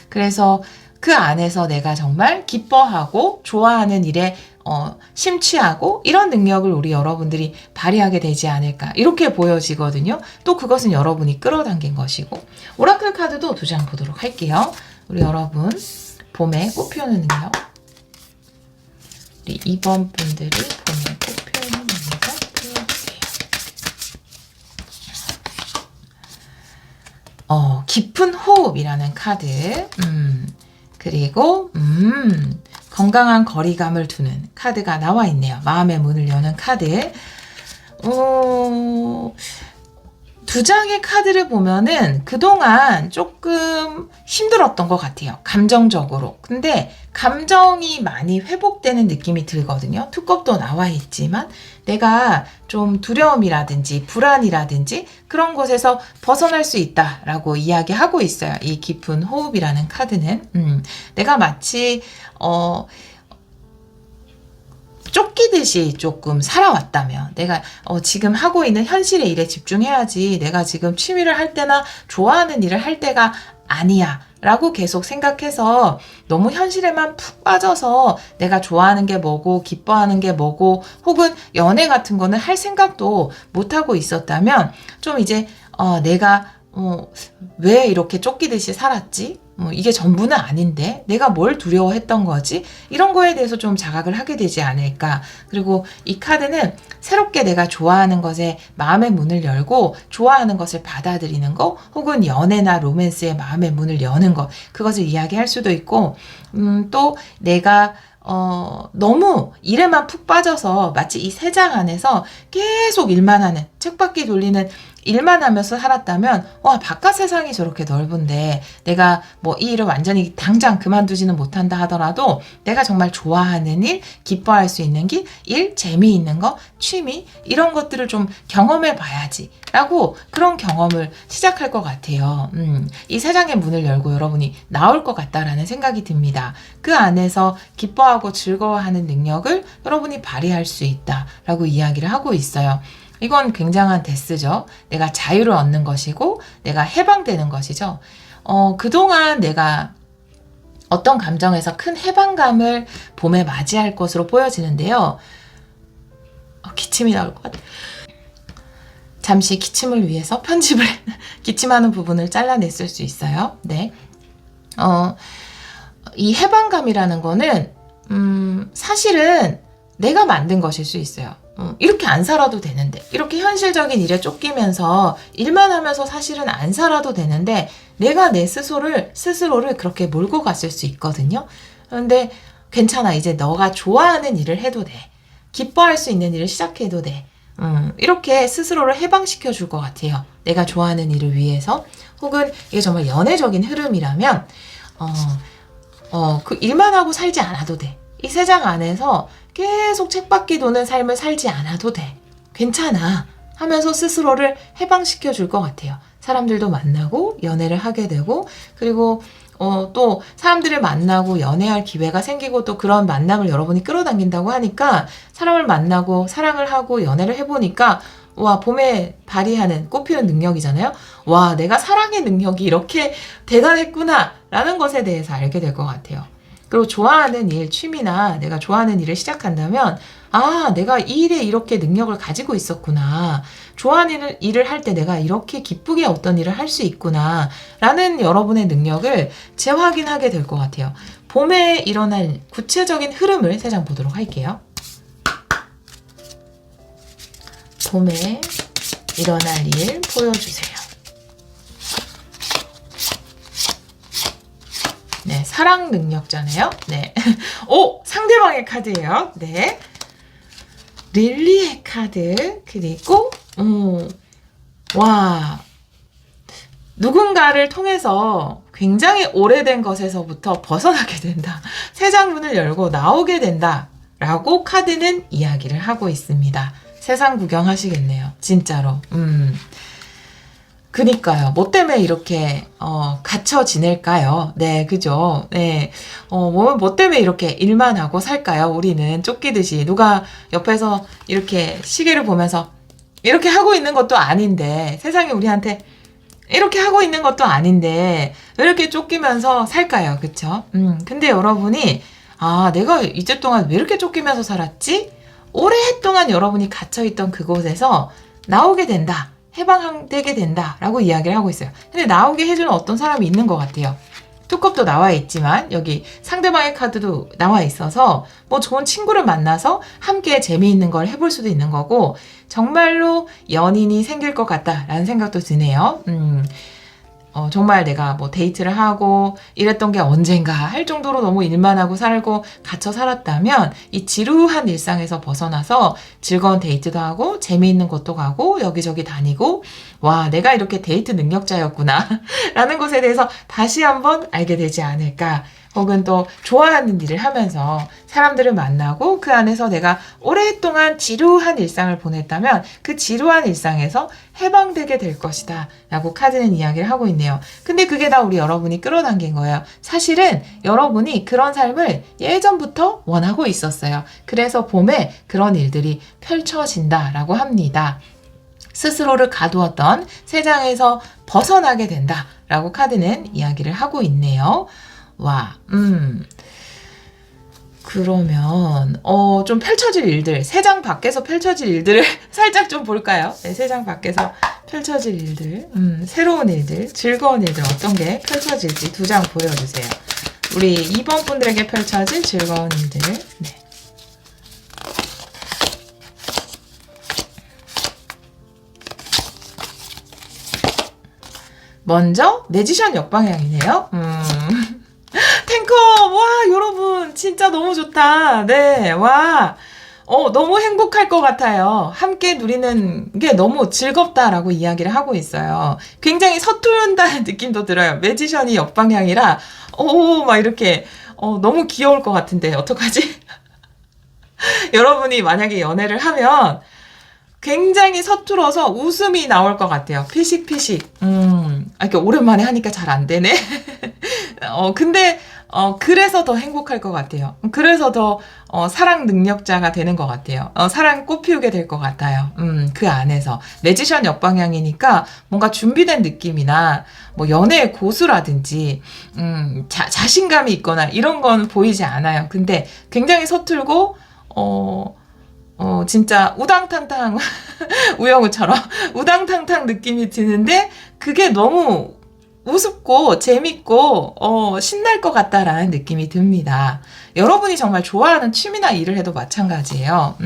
그래서 그 안에서 내가 정말 기뻐하고 좋아하는 일에 심취하고 이런 능력을 우리 여러분들이 발휘하게 되지 않을까, 이렇게 보여지거든요. 또 그것은 여러분이 끌어당긴 것이고. 오라클 카드도 2장 보도록 할게요. 우리 여러분 봄에 꽃피우는 능력, 우리 2번 분들이 봄에 꽃피우는 능력을 보여주세요. 깊은 호흡이라는 카드, 그리고 건강한 거리감을 두는 카드가 나와 있네요. 마음의 문을 여는 카드. 2장의 카드를 보면은 그동안 조금 힘들었던 것 같아요. 감정적으로. 근데 감정이 많이 회복되는 느낌이 들거든요. 투컵도 나와 있지만 내가 좀 두려움이라든지 불안이라든지 그런 곳에서 벗어날 수 있다라고 이야기하고 있어요. 이 깊은 호흡이라는 카드는. 내가 마치 쫓기듯이 조금 살아왔다면, 내가 지금 하고 있는 현실의 일에 집중해야지, 내가 지금 취미를 할 때나 좋아하는 일을 할 때가 아니야 라고 계속 생각해서 너무 현실에만 푹 빠져서 내가 좋아하는 게 뭐고 기뻐하는 게 뭐고 혹은 연애 같은 거는 할 생각도 못하고 있었다면, 좀 이제 내가 왜 이렇게 쫓기듯이 살았지? 이게 전부는 아닌데 내가 뭘 두려워했던 거지? 이런 거에 대해서 좀 자각을 하게 되지 않을까. 그리고 이 카드는 새롭게 내가 좋아하는 것에 마음의 문을 열고 좋아하는 것을 받아들이는 거, 혹은 연애나 로맨스의 마음의 문을 여는 것, 그것을 이야기할 수도 있고, 또 내가 너무 일에만 푹 빠져서 마치 이 세 장 안에서 계속 일만 하는, 쳇바퀴 돌리는 일만 하면서 살았다면, 바깥 세상이 저렇게 넓은데 내가 뭐 이 일을 완전히 당장 그만두지는 못한다 하더라도 내가 정말 좋아하는 일, 기뻐할 수 있는 일, 재미있는 거, 취미, 이런 것들을 좀 경험해 봐야지 라고, 그런 경험을 시작할 것 같아요. 이 세 장의 문을 열고 여러분이 나올 것 같다라는 생각이 듭니다. 그 안에서 기뻐하고 즐거워하는 능력을 여러분이 발휘할 수 있다라고 이야기를 하고 있어요. 이건 굉장한 데스죠. 내가 자유를 얻는 것이고 내가 해방되는 것이죠. 그동안 내가 어떤 감정에서 큰 해방감을 봄에 맞이할 것으로 보여지는데요. 기침이 나올 것 같아요. 잠시 기침을 위해서 편집을 기침하는 부분을 잘라냈을 수 있어요. 네. 이 해방감이라는 거는 사실은 내가 만든 것일 수 있어요. 이렇게 안 살아도 되는데, 이렇게 현실적인 일에 쫓기면서 일만 하면서 사실은 안 살아도 되는데 내가 내 스스로를 그렇게 몰고 갔을 수 있거든요. 그런데 괜찮아, 이제 너가 좋아하는 일을 해도 돼, 기뻐할 수 있는 일을 시작해도 돼, 이렇게 스스로를 해방시켜 줄 것 같아요. 내가 좋아하는 일을 위해서. 혹은 이게 정말 연애적인 흐름이라면 그 일만 하고 살지 않아도 돼. 이 세 장 안에서 계속 쳇바퀴 도는 삶을 살지 않아도 돼, 괜찮아 하면서 스스로를 해방시켜 줄 것 같아요. 사람들도 만나고 연애를 하게 되고, 그리고 또 사람들을 만나고 연애할 기회가 생기고, 또 그런 만남을 여러분이 끌어당긴다고 하니까 사람을 만나고 사랑을 하고 연애를 해보니까 봄에 발휘하는 꽃피우는 능력이잖아요. 내가 사랑의 능력이 이렇게 대단했구나 라는 것에 대해서 알게 될 것 같아요. 그리고 좋아하는 일, 취미나 내가 좋아하는 일을 시작한다면, 내가 이 일에 이렇게 능력을 가지고 있었구나, 좋아하는 일을 할 때 내가 이렇게 기쁘게 어떤 일을 할 수 있구나 라는 여러분의 능력을 재확인하게 될 것 같아요. 봄에 일어날 구체적인 흐름을 세 장 보도록 할게요. 봄에 일어날 일 보여주세요. 네, 사랑 능력자네요. 네. 상대방의 카드예요. 네. 릴리의 카드. 그리고 누군가를 통해서 굉장히 오래된 것에서부터 벗어나게 된다. 새 장문을 열고 나오게 된다 라고 카드는 이야기를 하고 있습니다. 세상 구경하시겠네요. 진짜로. 그니까요. 뭐 때문에 이렇게 갇혀 지낼까요? 네, 그죠? 네, 뭐 때문에 이렇게 일만 하고 살까요? 우리는 쫓기듯이. 누가 옆에서 이렇게 시계를 보면서 이렇게 하고 있는 것도 아닌데, 세상이 우리한테 이렇게 하고 있는 것도 아닌데 왜 이렇게 쫓기면서 살까요? 그쵸? 근데 여러분이 내가 이제 동안 왜 이렇게 쫓기면서 살았지? 오랫동안 여러분이 갇혀있던 그곳에서 나오게 된다, 해방되게 된다 라고 이야기를 하고 있어요. 근데 나오게 해주는 어떤 사람이 있는 것 같아요. 투컵도 나와 있지만 여기 상대방의 카드도 나와 있어서 뭐 좋은 친구를 만나서 함께 재미있는 걸 해볼 수도 있는 거고, 정말로 연인이 생길 것 같다라는 생각도 드네요. 정말 내가 뭐 데이트를 하고 이랬던 게 언젠가 할 정도로 너무 일만 하고 살고 갇혀 살았다면, 이 지루한 일상에서 벗어나서 즐거운 데이트도 하고 재미있는 곳도 가고 여기저기 다니고, 내가 이렇게 데이트 능력자였구나 라는 것에 대해서 다시 한번 알게 되지 않을까. 혹은 또 좋아하는 일을 하면서 사람들을 만나고 그 안에서 내가 오랫동안 지루한 일상을 보냈다면 그 지루한 일상에서 해방되게 될 것이다 라고 카드는 이야기를 하고 있네요. 근데 그게 다 우리 여러분이 끌어당긴 거예요. 사실은 여러분이 그런 삶을 예전부터 원하고 있었어요. 그래서 봄에 그런 일들이 펼쳐진다 라고 합니다. 스스로를 가두었던 세 장에서 벗어나게 된다 라고 카드는 이야기를 하고 있네요. 그러면 좀 펼쳐질 일들, 세 장 밖에서 펼쳐질 일들을 살짝 좀 볼까요? 네, 세 장 밖에서 펼쳐질 일들, 새로운 일들, 즐거운 일들 어떤 게 펼쳐질지 두 장 보여주세요. 우리 2번 분들에게 펼쳐질 즐거운 일들. 네. 먼저 매지션 역방향이네요. 탱커, 와, 여러분, 진짜 너무 좋다. 네, 와, 너무 행복할 것 같아요. 함께 누리는 게 너무 즐겁다라고 이야기를 하고 있어요. 굉장히 서투른다는 느낌도 들어요. 매지션이 역방향이라, 막 이렇게, 너무 귀여울 것 같은데, 어떡하지? 여러분이 만약에 연애를 하면, 굉장히 서툴어서 웃음이 나올 것 같아요. 피식피식. 이렇게 오랜만에 하니까 잘 안 되네. 근데, 그래서 더 행복할 것 같아요. 그래서 더, 사랑 능력자가 되는 것 같아요. 사랑 꽃피우게 될 것 같아요. 그 안에서. 매지션 역방향이니까 뭔가 준비된 느낌이나, 뭐, 연애의 고수라든지, 자신감이 있거나 이런 건 보이지 않아요. 근데 굉장히 서툴고, 진짜 우당탕탕, 우영우처럼 우당탕탕 느낌이 드는데, 그게 너무 우습고 재밌고 신날 것 같다라는 느낌이 듭니다. 여러분이 정말 좋아하는 취미나 일을 해도 마찬가지예요.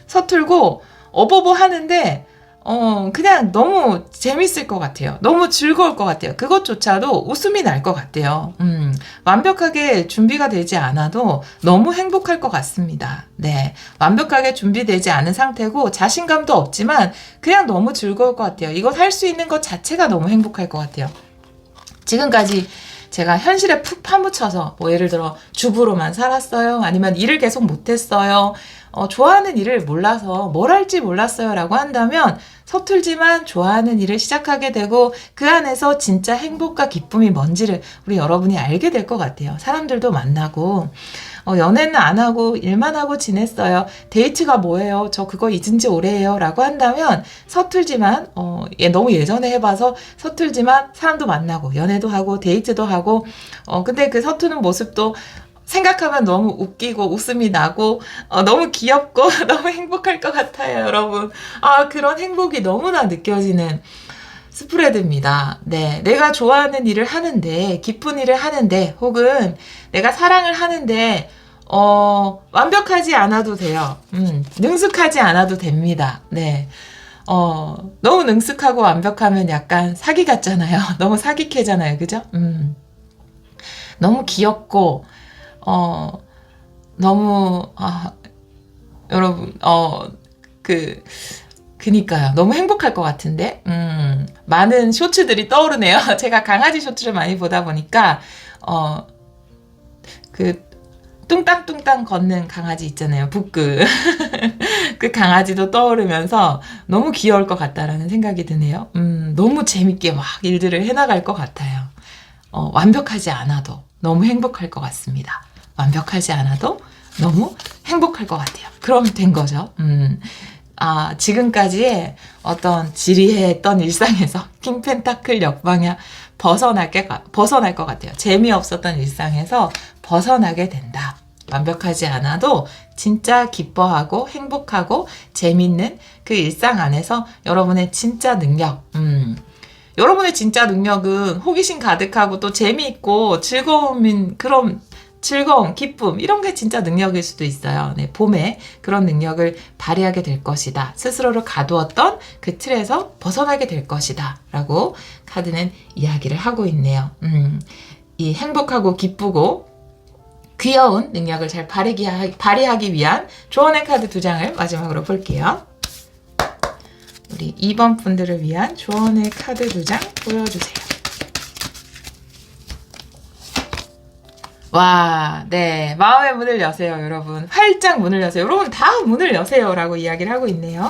서툴고 어버버 하는데 그냥 너무 재밌을 것 같아요. 너무 즐거울 것 같아요. 그것조차도 웃음이 날 것 같아요. 완벽하게 준비가 되지 않아도 너무 행복할 것 같습니다. 네. 완벽하게 준비되지 않은 상태고 자신감도 없지만 그냥 너무 즐거울 것 같아요. 이것 할 수 있는 것 자체가 너무 행복할 것 같아요. 지금까지 제가 현실에 푹 파묻혀서 뭐 예를 들어 주부로만 살았어요. 아니면 일을 계속 못했어요. 좋아하는 일을 몰라서 뭘 할지 몰랐어요 라고 한다면 서툴지만 좋아하는 일을 시작하게 되고 그 안에서 진짜 행복과 기쁨이 뭔지를 우리 여러분이 알게 될 것 같아요. 사람들도 만나고 연애는 안 하고 일만 하고 지냈어요. 데이트가 뭐예요? 저 그거 잊은 지 오래예요. 라고 한다면 서툴지만 너무 예전에 해봐서 서툴지만 사람도 만나고 연애도 하고 데이트도 하고 근데 그 서투는 모습도 생각하면 너무 웃기고 웃음이 나고 너무 귀엽고 너무 행복할 것 같아요, 여러분. 그런 행복이 너무나 느껴지는 스프레드입니다. 네, 내가 좋아하는 일을 하는데, 기쁜 일을 하는데, 혹은 내가 사랑을 하는데, 완벽하지 않아도 돼요. 능숙하지 않아도 됩니다. 네. 너무 능숙하고 완벽하면 약간 사기 같잖아요. 너무 사기캐잖아요. 그죠? 너무 귀엽고, 너무, 여러분, 그니까요. 너무 행복할 것 같은데, 많은 쇼츠들이 떠오르네요. 제가 강아지 쇼츠를 많이 보다 보니까, 뚱땅뚱땅 걷는 강아지 있잖아요. 북그. 그 강아지도 떠오르면서 너무 귀여울 것 같다라는 생각이 드네요. 너무 재밌게 막 일들을 해나갈 것 같아요. 완벽하지 않아도 너무 행복할 것 같습니다. 완벽하지 않아도 너무 행복할 것 같아요. 그럼 된 거죠. 지금까지의 어떤 지리했던 일상에서 킹펜타클 역방향 벗어날 것 같아요. 재미없었던 일상에서 벗어나게 된다. 완벽하지 않아도 진짜 기뻐하고 행복하고 재밌는 그 일상 안에서 여러분의 진짜 능력, 여러분의 진짜 능력은 호기심 가득하고 또 재미있고 즐거움, 기쁨, 이런 게 진짜 능력일 수도 있어요. 네, 봄에 그런 능력을 발휘하게 될 것이다. 스스로를 가두었던 그 틀에서 벗어나게 될 것이다. 라고 카드는 이야기를 하고 있네요. 이 행복하고 기쁘고 귀여운 능력을 잘 발휘하기 위한 조언의 카드 2장을 마지막으로 볼게요. 우리 2번 분들을 위한 조언의 카드 2장 보여주세요. 와, 네. 마음의 문을 여세요, 여러분. 활짝 문을 여세요. 여러분 다 문을 여세요. 라고 이야기를 하고 있네요.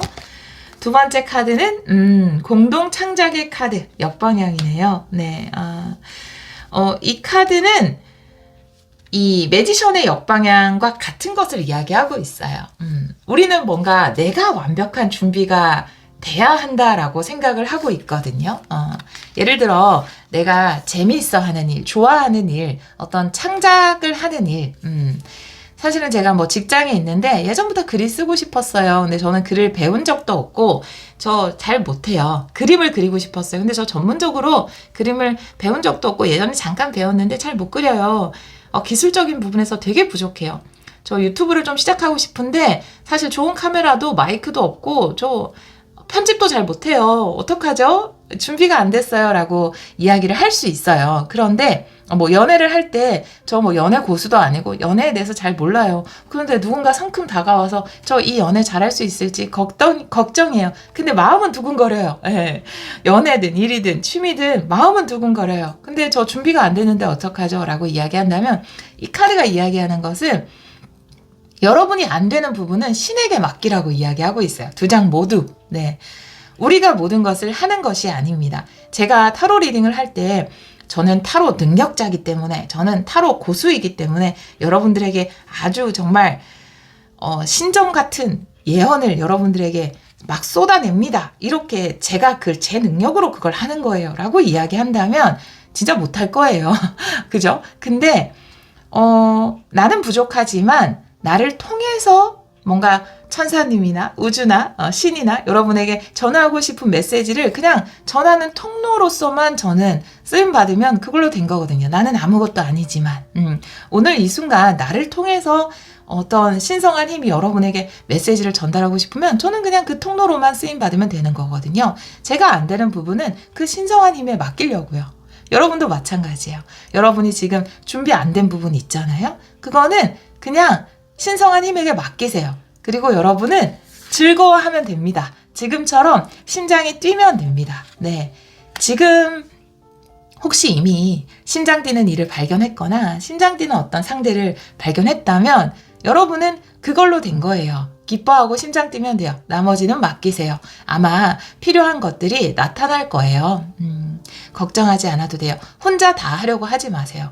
두 번째 카드는, 공동 창작의 카드, 역방향이네요. 네. 이 카드는 이 매지션의 역방향과 같은 것을 이야기하고 있어요. 우리는 뭔가 내가 완벽한 준비가 돼야 한다라고 생각을 하고 있거든요. 예를 들어 내가 재미있어 하는 일, 좋아하는 일, 어떤 창작을 하는 일, 사실은 제가 뭐 직장에 있는데 예전부터 글이 쓰고 싶었어요. 근데 저는 글을 배운 적도 없고 저 잘 못해요. 그림을 그리고 싶었어요. 근데 저 전문적으로 그림을 배운 적도 없고 예전에 잠깐 배웠는데 잘 못 그려요. 기술적인 부분에서 되게 부족해요. 저 유튜브를 좀 시작하고 싶은데 사실 좋은 카메라도 마이크도 없고 저 편집도 잘 못해요. 어떡하죠? 준비가 안 됐어요. 라고 이야기를 할 수 있어요. 그런데 뭐 연애를 할 때 저 뭐 연애 고수도 아니고 연애에 대해서 잘 몰라요. 그런데 누군가 성큼 다가와서 저 이 연애 잘할 수 있을지 걱정이에요. 근데 마음은 두근거려요. 예. 연애든 일이든 취미든 마음은 두근거려요. 근데 저 준비가 안 되는데 어떡하죠? 라고 이야기한다면 이 카드가 이야기하는 것은 여러분이 안 되는 부분은 신에게 맡기라고 이야기하고 있어요. 두 장 모두. 네. 우리가 모든 것을 하는 것이 아닙니다. 제가 타로 리딩을 할 때 저는 타로 능력자이기 때문에 저는 타로 고수이기 때문에 여러분들에게 아주 정말 신점 같은 예언을 여러분들에게 막 쏟아냅니다. 이렇게 제가 제 능력으로 그걸 하는 거예요. 라고 이야기한다면 진짜 못할 거예요. 그죠? 근데 나는 부족하지만 나를 통해서 뭔가 천사님이나 우주나 신이나 여러분에게 전하고 싶은 메시지를 그냥 전하는 통로로서만 저는 쓰임받으면 그걸로 된 거거든요. 나는 아무것도 아니지만 오늘 이 순간 나를 통해서 어떤 신성한 힘이 여러분에게 메시지를 전달하고 싶으면 저는 그냥 그 통로로만 쓰임받으면 되는 거거든요. 제가 안 되는 부분은 그 신성한 힘에 맡기려고요. 여러분도 마찬가지예요. 여러분이 지금 준비 안 된 부분 있잖아요. 그거는 그냥 신성한 힘에게 맡기세요. 그리고 여러분은 즐거워하면 됩니다. 지금처럼 심장이 뛰면 됩니다. 네. 지금 혹시 이미 심장 뛰는 일을 발견했거나 심장 뛰는 어떤 상대를 발견했다면 여러분은 그걸로 된 거예요. 기뻐하고 심장 뛰면 돼요. 나머지는 맡기세요. 아마 필요한 것들이 나타날 거예요. 걱정하지 않아도 돼요. 혼자 다 하려고 하지 마세요.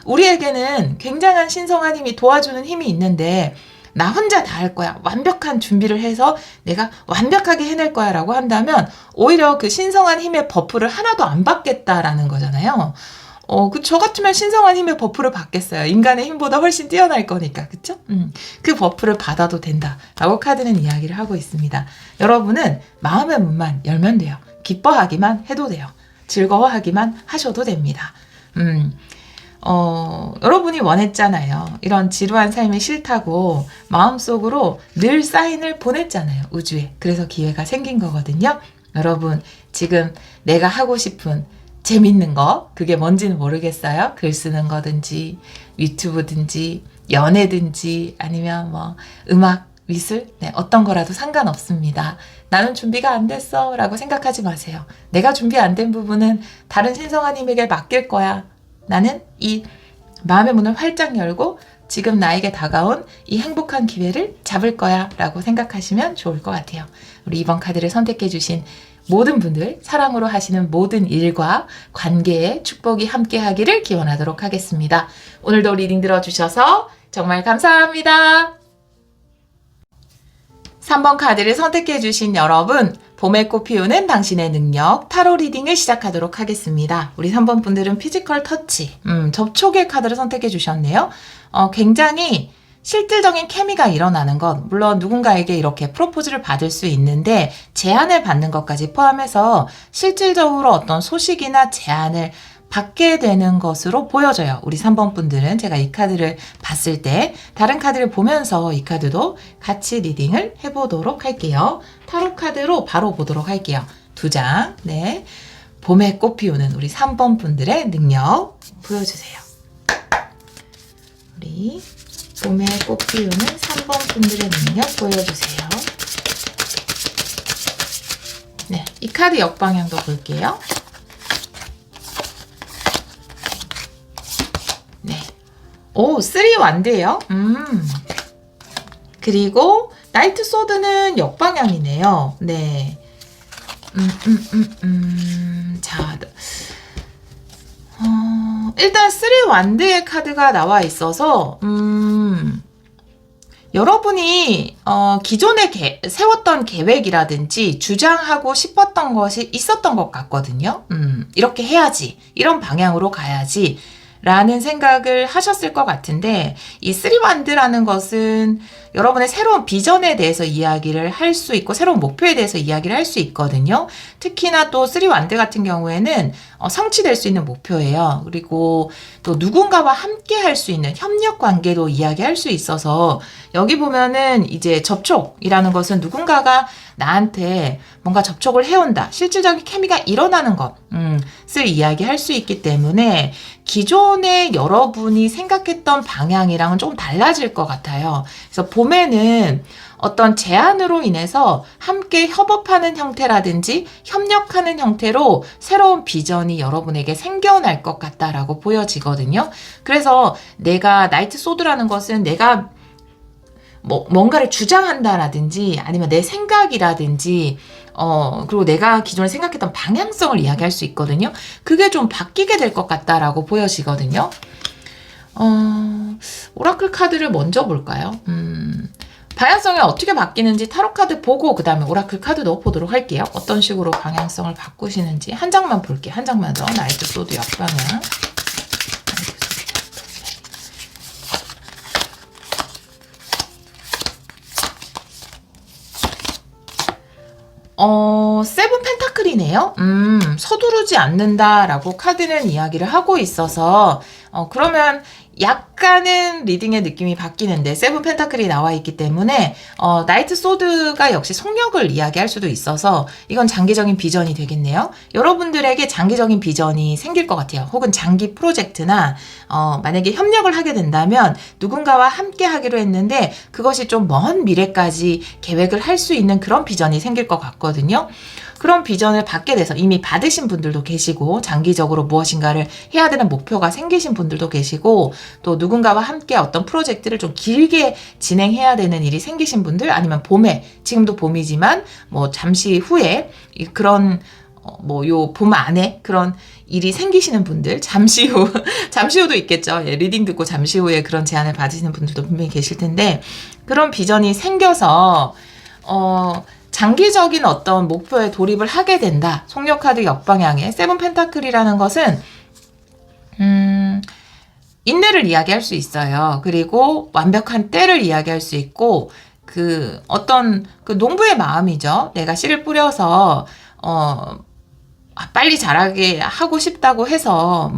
우리에게는 굉장한 신성한 힘이 도와주는 힘이 있는데 나 혼자 다 할 거야. 완벽한 준비를 해서 내가 완벽하게 해낼 거야 라고 한다면 오히려 그 신성한 힘의 버프를 하나도 안 받겠다라는 거잖아요. 저 같으면 신성한 힘의 버프를 받겠어요. 인간의 힘보다 훨씬 뛰어날 거니까. 그쵸? 그 버프를 받아도 된다라고 카드는 이야기를 하고 있습니다. 여러분은 마음의 문만 열면 돼요. 기뻐하기만 해도 돼요. 즐거워하기만 하셔도 됩니다. 여러분이 원했잖아요. 이런 지루한 삶이 싫다고 마음속으로 늘 사인을 보냈잖아요. 우주에. 그래서 기회가 생긴 거거든요. 여러분, 지금 내가 하고 싶은 재밌는 거, 그게 뭔지는 모르겠어요. 글 쓰는 거든지, 유튜브든지, 연애든지, 아니면 뭐, 음악, 미술, 네, 어떤 거라도 상관없습니다. 나는 준비가 안 됐어 라고 생각하지 마세요. 내가 준비 안 된 부분은 다른 신성한 힘에게 맡길 거야. 나는 이 마음의 문을 활짝 열고 지금 나에게 다가온 이 행복한 기회를 잡을 거야 라고 생각하시면 좋을 것 같아요. 우리 이번 카드를 선택해 주신 모든 분들, 사랑으로 하시는 모든 일과 관계에 축복이 함께 하기를 기원하도록 하겠습니다. 오늘도 리딩 들어주셔서 정말 감사합니다. 3번 카드를 선택해 주신 여러분, 봄에 꽃 피우는 당신의 능력 타로 리딩을 시작하도록 하겠습니다. 우리 3번 분들은 피지컬 터치, 접촉의 카드를 선택해 주셨네요. 굉장히 실질적인 케미가 일어나는 것, 물론 누군가에게 이렇게 프로포즈를 받을 수 있는데 제안을 받는 것까지 포함해서 실질적으로 어떤 소식이나 제안을 받게 되는 것으로 보여져요. 우리 3번 분들은 제가 이 카드를 봤을 때 다른 카드를 보면서 이 카드도 같이 리딩을 해보도록 할게요. 타로 카드로 바로 보도록 할게요. 2장. 네. 봄에 꽃 피우는 우리 3번 분들의 능력 보여주세요. 우리 봄에 꽃 피우는 3번 분들의 능력 보여주세요. 네. 이 카드 역방향도 볼게요. 오, 3 완드예요. 그리고 나이트 소드는 역방향이네요. 네. 자, 일단 3 완드의 카드가 나와 있어서 여러분이 기존에 세웠던 계획이라든지 주장하고 싶었던 것이 있었던 것 같거든요. 이렇게 해야지, 이런 방향으로 가야지 라는 생각을 하셨을 것 같은데, 이 쓰리완드라는 것은 여러분의 새로운 비전에 대해서 이야기를 할 수 있고 새로운 목표에 대해서 이야기를 할 수 있거든요. 특히나 또 쓰리완드 같은 경우에는 성취될 수 있는 목표예요. 그리고 또 누군가와 함께 할 수 있는 협력 관계도 이야기할 수 있어서, 여기 보면은 이제 접촉이라는 것은 누군가가 나한테 뭔가 접촉을 해온다, 실질적인 케미가 일어나는 것을 이야기할 수 있기 때문에 기존에 여러분이 생각했던 방향이랑은 조금 달라질 것 같아요. 그래서 봄에는 어떤 제안으로 인해서 함께 협업하는 형태라든지 협력하는 형태로 새로운 비전이 여러분에게 생겨날 것 같다라고 보여지거든요. 그래서 내가 나이트 소드라는 것은 내가 뭔가를 주장한다라든지 아니면 내 생각이라든지 그리고 내가 기존에 생각했던 방향성을 이야기할 수 있거든요. 그게 좀 바뀌게 될 것 같다라고 보여지거든요. 오라클 카드를 먼저 볼까요? 방향성이 어떻게 바뀌는지 타로 카드 보고 그 다음에 오라클 카드도 보도록 할게요. 어떤 식으로 방향성을 바꾸시는지 한 장만 볼게요. 한 장만 더. 나이트 소드 역방향. 세븐 펜타클이네요. 서두르지 않는다라고 카드는 이야기를 하고 있어서, 그러면 약간은 리딩의 느낌이 바뀌는데, 세븐 펜타클이 나와 있기 때문에, 나이트 소드가 역시 속력을 이야기할 수도 있어서, 이건 장기적인 비전이 되겠네요. 여러분들에게 장기적인 비전이 생길 것 같아요. 혹은 장기 프로젝트나, 만약에 협력을 하게 된다면, 누군가와 함께 하기로 했는데, 그것이 좀 먼 미래까지 계획을 할 수 있는 그런 비전이 생길 것 같거든요. 그런 비전을 받게 돼서 이미 받으신 분들도 계시고, 장기적으로 무엇인가를 해야 되는 목표가 생기신 분들도 계시고, 또 누군가와 함께 어떤 프로젝트를 좀 길게 진행해야 되는 일이 생기신 분들, 아니면 봄에, 지금도 봄이지만 잠시 후에 그런 요 봄 안에 그런 일이 생기시는 분들, 잠시 후도 있겠죠. 예, 리딩 듣고 잠시 후에 그런 제안을 받으시는 분들도 분명히 계실 텐데, 그런 비전이 생겨서 장기적인 어떤 목표에 돌입을 하게 된다. 속력카드 역방향의 세븐 펜타클이라는 것은 인내를 이야기할 수 있어요. 그리고 완벽한 때를 이야기할 수 있고, 어떤 농부의 마음이죠. 내가 씨를 뿌려서 빨리 자라게 하고 싶다고 해서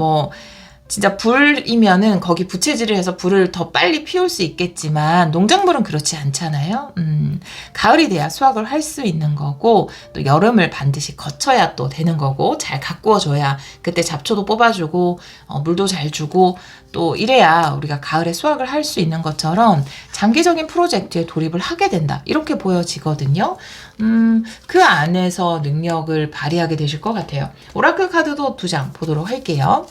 진짜 불이면은 거기 부채질을 해서 불을 더 빨리 피울 수 있겠지만, 농작물은 그렇지 않잖아요. 가을이 돼야 수확을 할 수 있는 거고, 또 여름을 반드시 거쳐야 또 되는 거고, 잘 가꾸어줘야 그때 잡초도 뽑아주고, 물도 잘 주고, 또 이래야 우리가 가을에 수확을 할 수 있는 것처럼 장기적인 프로젝트에 돌입을 하게 된다. 이렇게 보여지거든요. 그 안에서 능력을 발휘하게 되실 것 같아요. 오라클 카드도 2장 보도록 할게요.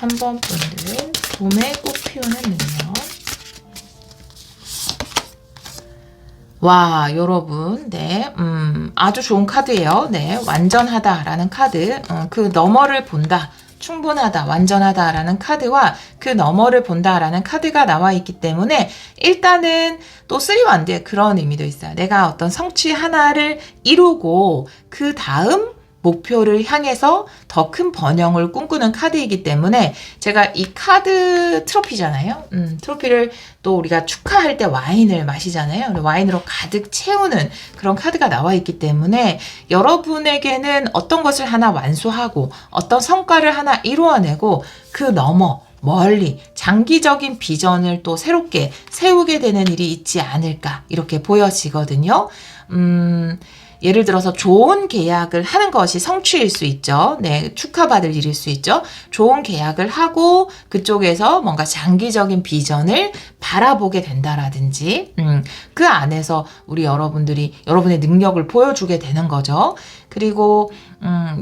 3번 분들, 봄에 꽃 피우는 능력. 와, 여러분, 네, 아주 좋은 카드예요. 네, 완전하다라는 카드, 그 너머를 본다, 충분하다, 완전하다라는 카드와 그 너머를 본다라는 카드가 나와 있기 때문에, 일단은 또 쓰리완드의 그런 의미도 있어요. 내가 어떤 성취 하나를 이루고 그 다음 목표를 향해서 더 큰 번영을 꿈꾸는 카드이기 때문에, 제가 이 카드 트로피잖아요. 트로피를 또 우리가 축하할 때 와인을 마시잖아요. 와인으로 가득 채우는 그런 카드가 나와 있기 때문에, 여러분에게는 어떤 것을 하나 완수하고 어떤 성과를 하나 이루어내고 그 너머 멀리 장기적인 비전을 또 새롭게 세우게 되는 일이 있지 않을까, 이렇게 보여지거든요. 예를 들어서 좋은 계약을 하는 것이 성취일 수 있죠. 네, 축하받을 일일 수 있죠. 좋은 계약을 하고 그쪽에서 뭔가 장기적인 비전을 바라보게 된다라든지, 그 안에서 여러분들이 여러분의 능력을 보여주게 되는 거죠. 그리고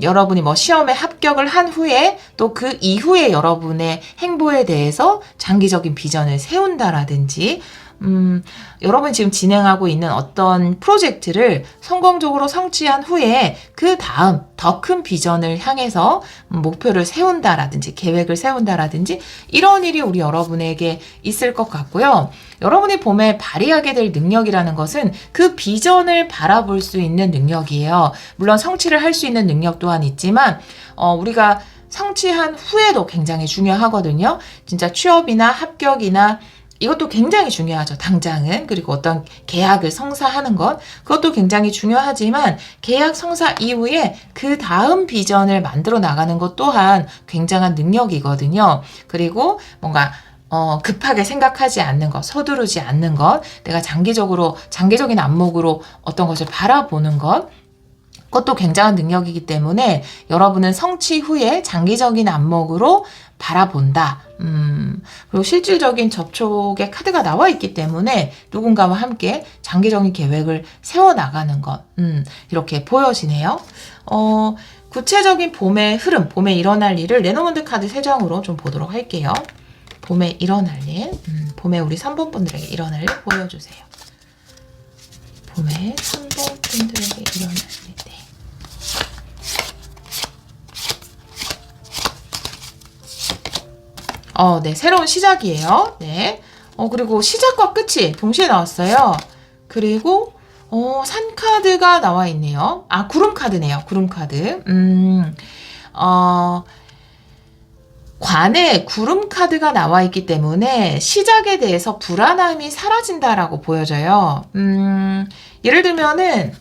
여러분이 시험에 합격을 한 후에 또 그 이후에 여러분의 행보에 대해서 장기적인 비전을 세운다라든지, 여러분이 지금 진행하고 있는 어떤 프로젝트를 성공적으로 성취한 후에 그 다음 더 큰 비전을 향해서 목표를 세운다라든지 계획을 세운다라든지 이런 일이 우리 여러분에게 있을 것 같고요. 여러분이 봄에 발휘하게 될 능력이라는 것은 그 비전을 바라볼 수 있는 능력이에요. 물론 성취를 할 수 있는 능력 또한 있지만 우리가 성취한 후에도 굉장히 중요하거든요. 진짜 취업이나 합격이나 이것도 굉장히 중요하죠. 당장은. 그리고 어떤 계약을 성사하는 것 그것도 굉장히 중요하지만 계약 성사 이후에 그 다음 비전을 만들어 나가는 것 또한 굉장한 능력이거든요. 그리고 뭔가 급하게 생각하지 않는 것, 서두르지 않는 것, 내가 장기적인 안목으로 어떤 것을 바라보는 것 그것도 굉장한 능력이기 때문에 여러분은 성취 후에 장기적인 안목으로 바라본다. 그리고 실질적인 접촉의 카드가 나와 있기 때문에 누군가와 함께 장기적인 계획을 세워나가는 것. 이렇게 보여지네요. 구체적인 봄의 흐름, 봄에 일어날 일을 레노먼드 카드 3장으로 좀 보도록 할게요. 봄에 일어날 일, 봄에 우리 3번 분들에게 일어날 일 보여주세요. 봄에 3번 분들에게 일어날 일. 네, 새로운 시작이에요. 네. 그리고 시작과 끝이 동시에 나왔어요. 그리고, 산 카드가 나와 있네요. 구름 카드네요. 구름 카드. 관에 구름 카드가 나와 있기 때문에 시작에 대해서 불안함이 사라진다라고 보여져요. 예를 들면은,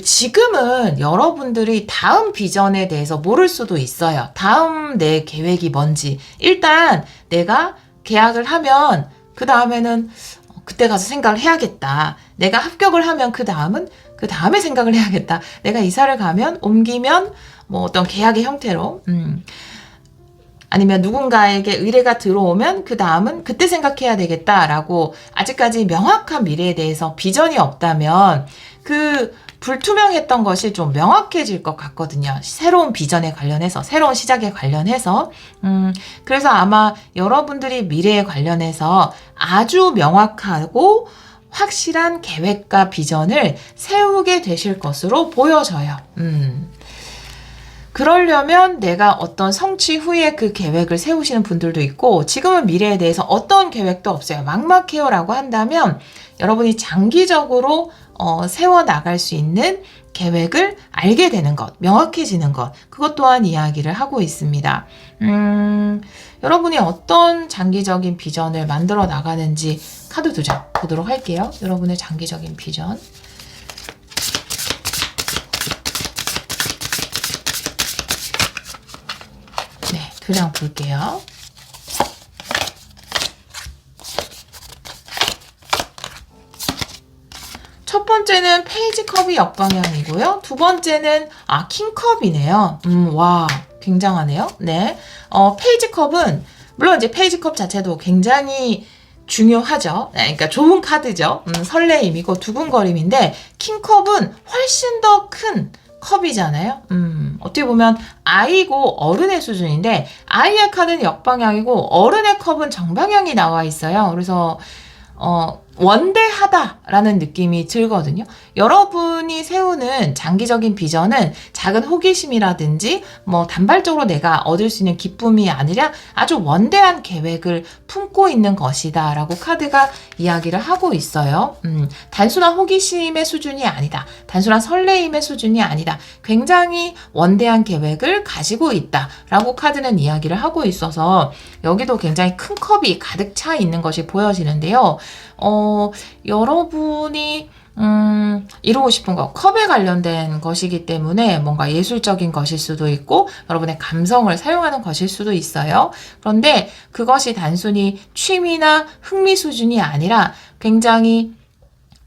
지금은 여러분들이 다음 비전에 대해서 모를 수도 있어요. 다음 내 계획이 뭔지. 일단 내가 계약을 하면 그 다음에는 그때 가서 생각을 해야겠다. 내가 합격을 하면 그 다음에 생각을 해야겠다. 내가 이사를 가면, 옮기면 뭐 어떤 계약의 형태로 아니면 누군가에게 의뢰가 들어오면 그 다음은 그때 생각해야 되겠다라고 아직까지 명확한 미래에 대해서 비전이 없다면 불투명했던 것이 좀 명확해질 것 같거든요. 새로운 비전에 관련해서, 새로운 시작에 관련해서. 그래서 아마 여러분들이 미래에 관련해서 아주 명확하고 확실한 계획과 비전을 세우게 되실 것으로 보여져요. 그러려면 내가 어떤 성취 후에 그 계획을 세우시는 분들도 있고 지금은 미래에 대해서 어떤 계획도 없어요. 막막해요라고 한다면 여러분이 장기적으로 세워나갈 수 있는 계획을 알게 되는 것, 명확해지는 것, 그것 또한 이야기를 하고 있습니다. 여러분이 어떤 장기적인 비전을 만들어 나가는지 카드 2장 보도록 할게요. 여러분의 장기적인 비전. 네, 2장 볼게요. 첫 번째는 페이지 컵이 역방향이고요. 두 번째는 킹컵이네요. 와, 굉장하네요. 네, 페이지 컵은 물론 이제 페이지 컵 자체도 굉장히 중요하죠. 네, 그러니까 좋은 카드죠. 설레임이고 두근거림인데 킹컵은 훨씬 더 큰 컵이잖아요. 어떻게 보면 아이고 어른의 수준인데 아이의 카드는 역방향이고 어른의 컵은 정방향이 나와 있어요. 그래서 원대하다라는 느낌이 들거든요. 여러분이 세우는 장기적인 비전은 작은 호기심이라든지 뭐 단발적으로 내가 얻을 수 있는 기쁨이 아니라 아주 원대한 계획을 품고 있는 것이다 라고 카드가 이야기를 하고 있어요. 단순한 호기심의 수준이 아니다. 단순한 설레임의 수준이 아니다. 굉장히 원대한 계획을 가지고 있다 라고 카드는 이야기를 하고 있어서 여기도 굉장히 큰 컵이 가득 차 있는 것이 보여지는데요. 여러분이 이루고 싶은 거, 컵에 관련된 것이기 때문에 뭔가 예술적인 것일 수도 있고 여러분의 감성을 사용하는 것일 수도 있어요. 그런데 그것이 단순히 취미나 흥미 수준이 아니라 굉장히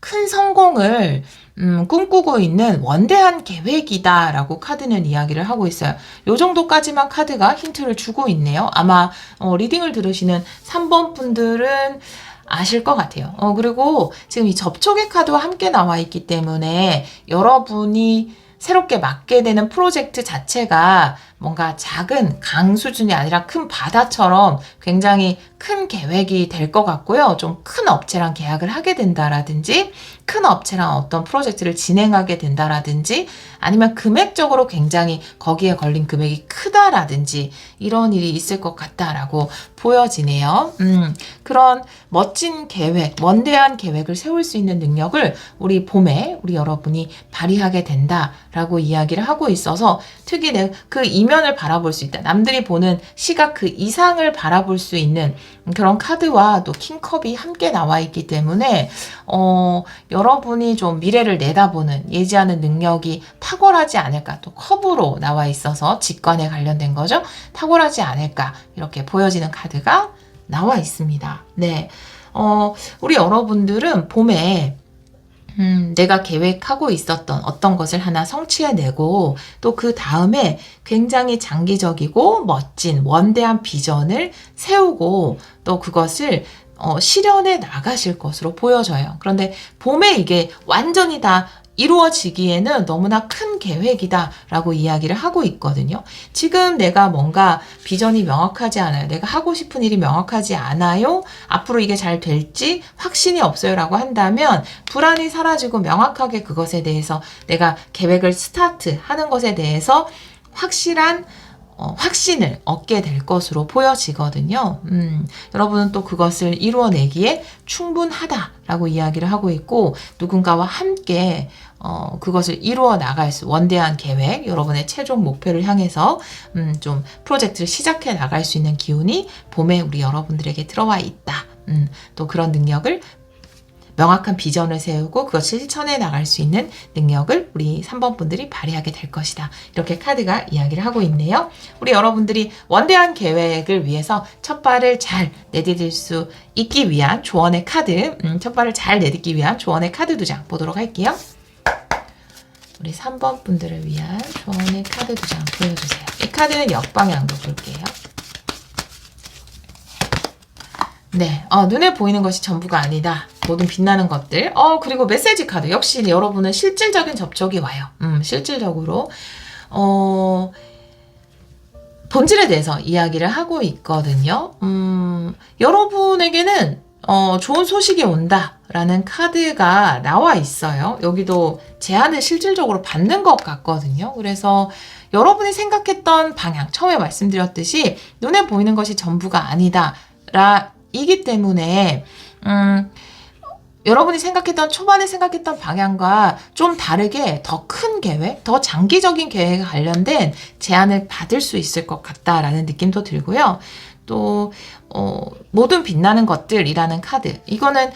큰 성공을 꿈꾸고 있는 원대한 계획이다 라고 카드는 이야기를 하고 있어요. 요 정도까지만 카드가 힌트를 주고 있네요. 아마 리딩을 들으시는 3번 분들은 아실 것 같아요. 그리고 지금 이 접촉의 카드와 함께 나와 있기 때문에 여러분이 새롭게 맡게 되는 프로젝트 자체가 뭔가 작은 강 수준이 아니라 큰 바다처럼 굉장히 큰 계획이 될 것 같고요. 좀 큰 업체랑 계약을 하게 된다라든지 큰 업체랑 어떤 프로젝트를 진행하게 된다라든지 아니면 금액적으로 굉장히 거기에 걸린 금액이 크다라든지 이런 일이 있을 것 같다라고 보여지네요. 그런 멋진 계획, 원대한 계획을 세울 수 있는 능력을 우리 봄에 우리 여러분이 발휘하게 된다라고 이야기를 하고 있어서 특히 그 이면을 바라볼 수 있다. 남들이 보는 시각 그 이상을 바라볼 수 있는 그런 카드와 또 킹컵이 함께 나와 있기 때문에 여러분이 좀 미래를 내다보는 예지하는 능력이 탁월하지 않을까. 또 컵으로 나와 있어서 직관에 관련된 거죠. 탁월하지 않을까 이렇게 보여지는 카드가 나와 있습니다. 네, 우리 여러분들은 봄에 내가 계획하고 있었던 어떤 것을 하나 성취해내고 또 그 다음에 굉장히 장기적이고 멋진 원대한 비전을 세우고 또 그것을 실현해 나가실 것으로 보여져요. 그런데 봄에 이게 완전히 다 이루어지기에는 너무나 큰 계획이다 라고 이야기를 하고 있거든요. 지금 내가 뭔가 비전이 명확하지 않아요. 내가 하고 싶은 일이 명확하지 않아요. 앞으로 이게 잘 될지 확신이 없어요 라고 한다면 불안이 사라지고 명확하게 그것에 대해서 내가 계획을 스타트하는 것에 대해서 확실한 확신을 얻게 될 것으로 보여지거든요. 여러분은 또 그것을 이루어내기에 충분하다라고 이야기를 하고 있고 누군가와 함께 그것을 이루어 나갈 수 원대한 계획, 여러분의 최종 목표를 향해서 좀 프로젝트를 시작해 나갈 수 있는 기운이 봄에 우리 여러분들에게 들어와 있다. 또 그런 능력을 명확한 비전을 세우고 그것을 실천해 나갈 수 있는 능력을 우리 3번 분들이 발휘하게 될 것이다. 이렇게 카드가 이야기를 하고 있네요. 우리 여러분들이 원대한 계획을 위해서 첫 발을 잘 내디딜 수 있기 위한 조언의 카드, 첫 발을 잘 내딛기 위한 조언의 카드 2장 보도록 할게요. 우리 3번 분들을 위한 조언의 카드 2장 보여주세요. 이 카드는 역방향도 볼게요. 네, 눈에 보이는 것이 전부가 아니다. 모든 빛나는 것들. 그리고 메시지 카드. 역시 여러분은 실질적인 접촉이 와요. 실질적으로. 본질에 대해서 이야기를 하고 있거든요. 여러분에게는 좋은 소식이 온다라는 카드가 나와 있어요. 여기도 제안을 실질적으로 받는 것 같거든요. 그래서 여러분이 생각했던 방향, 처음에 말씀드렸듯이 눈에 보이는 것이 전부가 아니다. 이기 때문에 여러분이 초반에 생각했던 방향과 좀 다르게 더 큰 계획, 더 장기적인 계획에 관련된 제안을 받을 수 있을 것 같다라는 느낌도 들고요. 또 모든 빛나는 것들이라는 카드, 이거는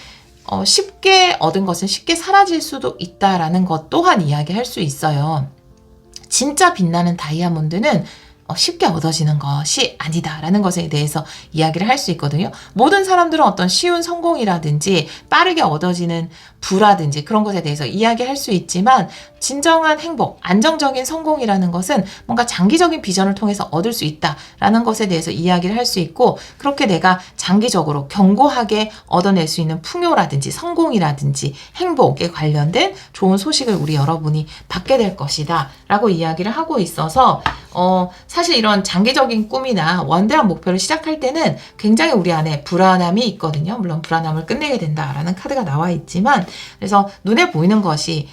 쉽게 얻은 것은 쉽게 사라질 수도 있다라는 것 또한 이야기할 수 있어요. 진짜 빛나는 다이아몬드는 쉽게 얻어지는 것이 아니다라는 것에 대해서 이야기를 할 수 있거든요. 모든 사람들은 어떤 쉬운 성공이라든지 빠르게 얻어지는 부라든지 그런 것에 대해서 이야기할 수 있지만 진정한 행복, 안정적인 성공이라는 것은 뭔가 장기적인 비전을 통해서 얻을 수 있다라는 것에 대해서 이야기를 할 수 있고 그렇게 내가 장기적으로 견고하게 얻어낼 수 있는 풍요라든지 성공이라든지 행복에 관련된 좋은 소식을 우리 여러분이 받게 될 것이다 라고 이야기를 하고 있어서 사실 이런 장기적인 꿈이나 원대한 목표를 시작할 때는 굉장히 우리 안에 불안함이 있거든요. 물론 불안함을 끝내게 된다라는 카드가 나와 있지만 그래서 눈에 보이는 것이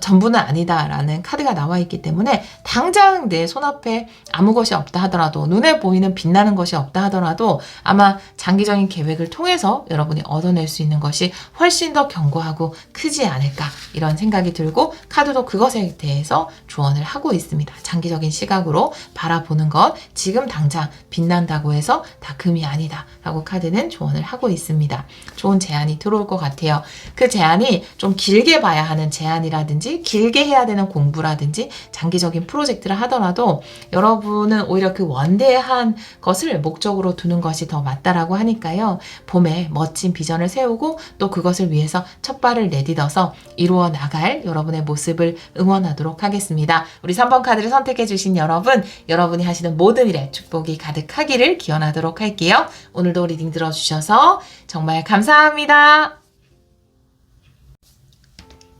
전부는 아니다라는 카드가 나와 있기 때문에 당장 내 손앞에 아무 것이 없다 하더라도 눈에 보이는 빛나는 것이 없다 하더라도 아마 장기적인 계획을 통해서 여러분이 얻어낼 수 있는 것이 훨씬 더 견고하고 크지 않을까 이런 생각이 들고 카드도 그것에 대해서 조언을 하고 있습니다. 장기적인 시각으로 바라보는 것 지금 당장 빛난다고 해서 다 금이 아니다 라고 카드는 조언을 하고 있습니다. 좋은 제안이 들어올 것 같아요. 그 제안이 좀 길게 봐야 하는 제안이라 길게 해야 되는 공부라든지 장기적인 프로젝트를 하더라도 여러분은 오히려 그 원대한 것을 목적으로 두는 것이 더 맞다라고 하니까요. 봄에 멋진 비전을 세우고 또 그것을 위해서 첫 발을 내딛어서 이루어 나갈 여러분의 모습을 응원하도록 하겠습니다. 우리 3번 카드를 선택해 주신 여러분, 여러분이 하시는 모든 일에 축복이 가득하기를 기원하도록 할게요. 오늘도 리딩 들어주셔서 정말 감사합니다.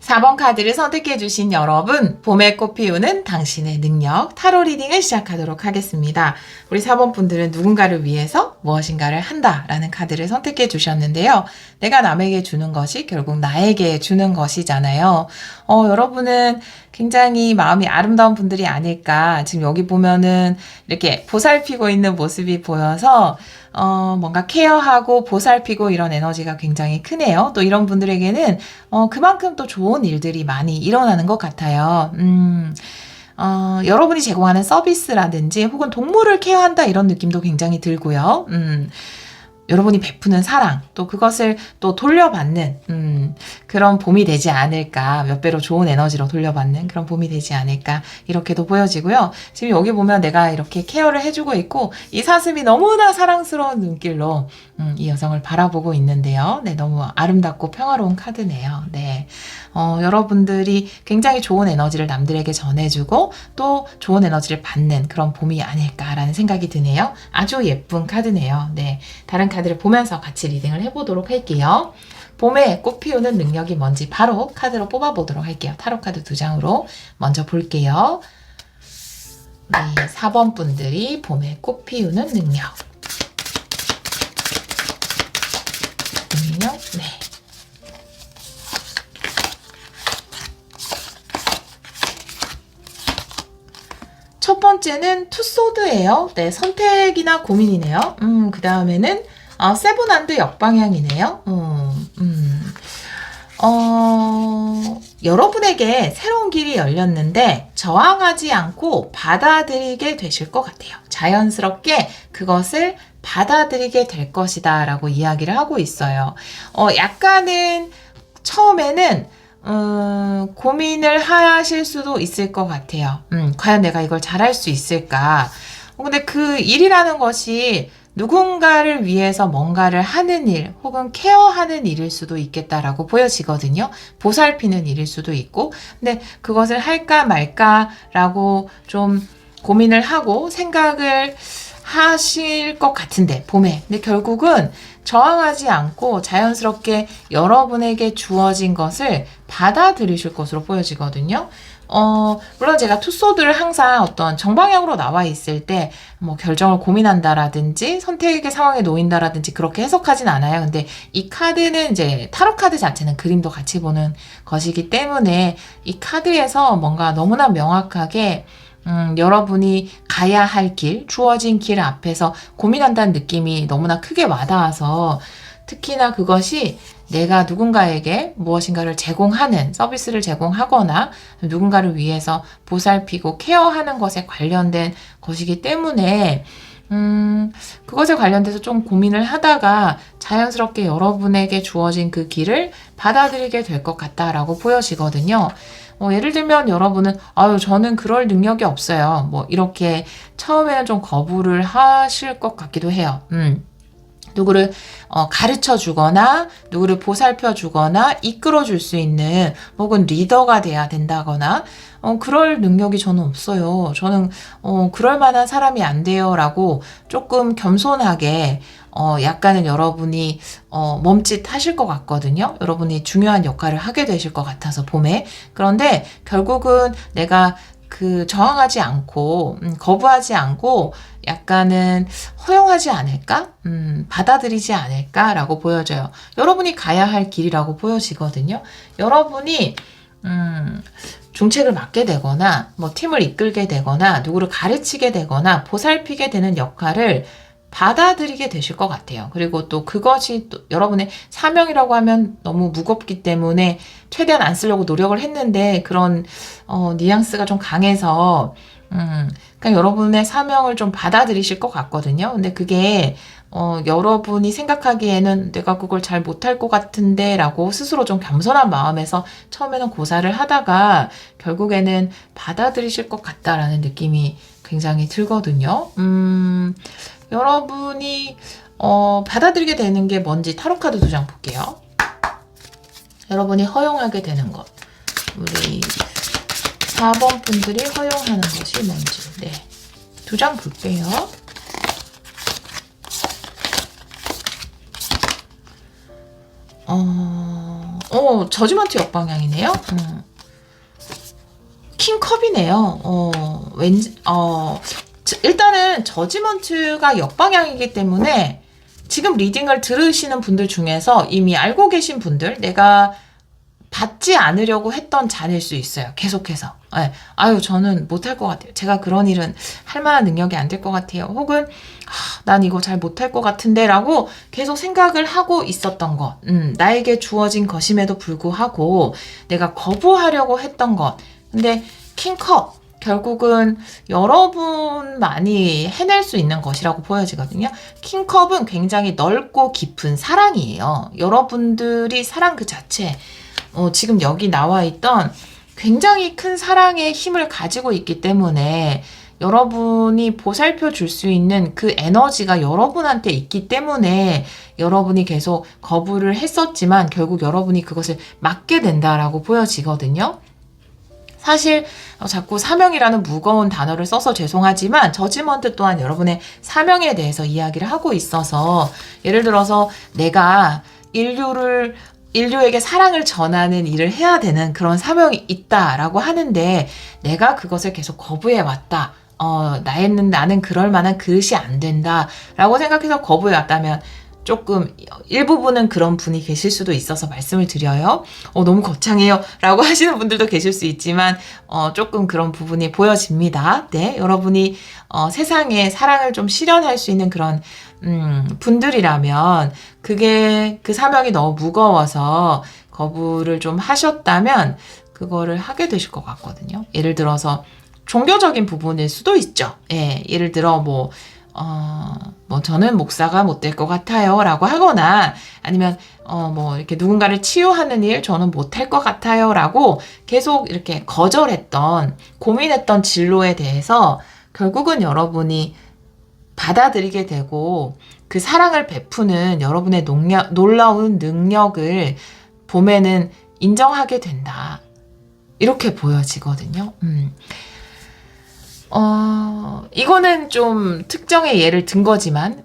4번 카드를 선택해주신 여러분, 봄에 꽃 피우는 당신의 능력 타로 리딩을 시작하도록 하겠습니다. 우리 4번 분들은 누군가를 위해서 무엇인가를 한다라는 카드를 선택해 주셨는데요. 내가 남에게 주는 것이 결국 나에게 주는 것이잖아요. 여러분은 굉장히 마음이 아름다운 분들이 아닐까. 지금 여기 보면은 이렇게 보살피고 있는 모습이 보여서 뭔가 케어하고 보살피고 이런 에너지가 굉장히 크네요. 또 이런 분들에게는 그만큼 또 좋은 일들이 많이 일어나는 것 같아요. 여러분이 제공하는 서비스라든지 혹은 동물을 케어한다 이런 느낌도 굉장히 들고요. 여러분이 베푸는 사랑, 또 그것을 또 돌려받는, 그런 봄이 되지 않을까, 몇 배로 좋은 에너지로 돌려받는 그런 봄이 되지 않을까, 이렇게도 보여지고요. 지금 여기 보면 내가 이렇게 케어를 해주고 있고, 이 사슴이 너무나 사랑스러운 눈길로, 이 여성을 바라보고 있는데요. 네, 너무 아름답고 평화로운 카드네요. 네. 여러분들이 굉장히 좋은 에너지를 남들에게 전해주고, 또 좋은 에너지를 받는 그런 봄이 아닐까라는 생각이 드네요. 아주 예쁜 카드네요. 네. 다른 카드를 보면서 같이 리딩을 해보도록 할게요. 봄에 꽃 피우는 능력이 뭔지 바로 카드로 뽑아보도록 할게요. 타로 카드 2장으로 먼저 볼게요. 우리 4번 분들이 봄에 꽃 피우는 능력. 네. 첫 번째는 투소드예요. 네, 선택이나 고민이네요. 그 다음에는 세븐한드 역방향이네요. 여러분에게 새로운 길이 열렸는데 저항하지 않고 받아들이게 되실 것 같아요. 자연스럽게 그것을 받아들이게 될 것이다 라고 이야기를 하고 있어요. 약간은 처음에는 고민을 하실 수도 있을 것 같아요. 과연 내가 이걸 잘할 수 있을까? 근데 그 일이라는 것이 누군가를 위해서 뭔가를 하는 일 혹은 케어하는 일일 수도 있겠다라고 보여지거든요. 보살피는 일일 수도 있고, 근데 그것을 할까 말까라고 좀 고민을 하고 생각을 하실 것 같은데, 봄에. 근데 결국은 저항하지 않고 자연스럽게 여러분에게 주어진 것을 받아들이실 것으로 보여지거든요. 물론 제가 투소드를 항상 어떤 정방향으로 나와 있을 때 뭐 결정을 고민한다라든지 선택의 상황에 놓인다라든지 그렇게 해석하진 않아요. 근데 이 카드는 이제 타로 카드 자체는 그림도 같이 보는 것이기 때문에 이 카드에서 뭔가 너무나 명확하게 여러분이 가야 할 길, 주어진 길 앞에서 고민한다는 느낌이 너무나 크게 와닿아서 특히나 그것이 내가 누군가에게 무엇인가를 제공하는 서비스를 제공하거나 누군가를 위해서 보살피고 케어하는 것에 관련된 것이기 때문에 그것에 관련돼서 좀 고민을 하다가 자연스럽게 여러분에게 주어진 그 길을 받아들이게 될 것 같다라고 보여지거든요. 예를 들면 여러분은 저는 그럴 능력이 없어요. 뭐 이렇게 처음에는 좀 거부를 하실 것 같기도 해요. 누구를 가르쳐 주거나 누구를 보살펴 주거나 이끌어 줄 수 있는 혹은 리더가 돼야 된다거나 그럴 능력이 저는 없어요. 저는 그럴 만한 사람이 안 돼요 라고 조금 겸손하게 약간은 여러분이 멈칫하실 것 같거든요. 여러분이 중요한 역할을 하게 되실 것 같아서 봄에. 그런데 결국은 내가 저항하지 않고 거부하지 않고 약간은 허용하지 않을까? 받아들이지 않을까라고 보여져요. 여러분이 가야 할 길이라고 보여지거든요. 여러분이 중책을 맡게 되거나 뭐 팀을 이끌게 되거나 누구를 가르치게 되거나 보살피게 되는 역할을 받아들이게 되실 것 같아요. 그리고 또 그것이 또 여러분의 사명이라고 하면 너무 무겁기 때문에 최대한 안 쓰려고 노력을 했는데 그런 뉘앙스가 좀 강해서 그러니까 여러분의 사명을 좀 받아들이실 것 같거든요. 근데 그게 여러분이 생각하기에는 내가 그걸 잘 못할 것 같은데 라고 스스로 좀 겸손한 마음에서 처음에는 고사를 하다가 결국에는 받아들이실 것 같다라는 느낌이 굉장히 들거든요. 여러분이 받아들이게 되는 게 뭔지 타로카드 2장 볼게요. 여러분이 허용하게 되는 것. 우리 4번 분들이 허용하는 것이 뭔지. 네, 2장 볼게요. 저지먼트 역방향이네요. 킹컵이네요. 왠지, 일단은 저지먼트가 역방향이기 때문에 지금 리딩을 들으시는 분들 중에서 이미 알고 계신 분들, 내가 받지 않으려고 했던 잔일 수 있어요. 계속해서. 네. 아유, 저는 못할 것 같아요. 제가 그런 일은 할 만한 능력이 안 될 것 같아요. 혹은, 난 이거 잘 못할 것 같은데 라고 계속 생각을 하고 있었던 것. 나에게 주어진 것임에도 불구하고 내가 거부하려고 했던 것. 근데 킹컵. 결국은 여러분만이 해낼 수 있는 것이라고 보여지거든요. 킹컵은 굉장히 넓고 깊은 사랑이에요. 여러분들이 사랑 그 자체, 지금 여기 나와 있던 굉장히 큰 사랑의 힘을 가지고 있기 때문에 여러분이 보살펴 줄 수 있는 그 에너지가 여러분한테 있기 때문에 여러분이 계속 거부를 했었지만 결국 여러분이 그것을 맡게 된다라고 보여지거든요. 사실 자꾸 사명이라는 무거운 단어를 써서 죄송하지만 저지먼트 또한 여러분의 사명에 대해서 이야기를 하고 있어서 예를 들어서 내가 인류에게 사랑을 전하는 일을 해야 되는 그런 사명이 있다라고 하는데 내가 그것을 계속 거부해 왔다. 나는 그럴 만한 그릇이 안 된다라고 생각해서 거부해 왔다면 조금 일부분은 그런 분이 계실 수도 있어서 말씀을 드려요. 너무 거창해요 라고 하시는 분들도 계실 수 있지만 조금 그런 부분이 보여집니다. 네, 여러분이 세상에 사랑을 좀 실현할 수 있는 그런 분들이라면 그게 그 사명이 너무 무거워서 거부를 좀 하셨다면 그거를 하게 되실 것 같거든요. 예를 들어서 종교적인 부분일 수도 있죠. 예, 예를 들어 저는 목사가 못 될 것 같아요 라고 하거나 아니면 이렇게 누군가를 치유하는 일 저는 못 할 것 같아요 라고 계속 이렇게 거절했던 고민했던 진로에 대해서 결국은 여러분이 받아들이게 되고 그 사랑을 베푸는 여러분의 놀라운 능력을 봄에는 인정하게 된다. 이렇게 보여지거든요. 이거는 좀 특정의 예를 든 거지만,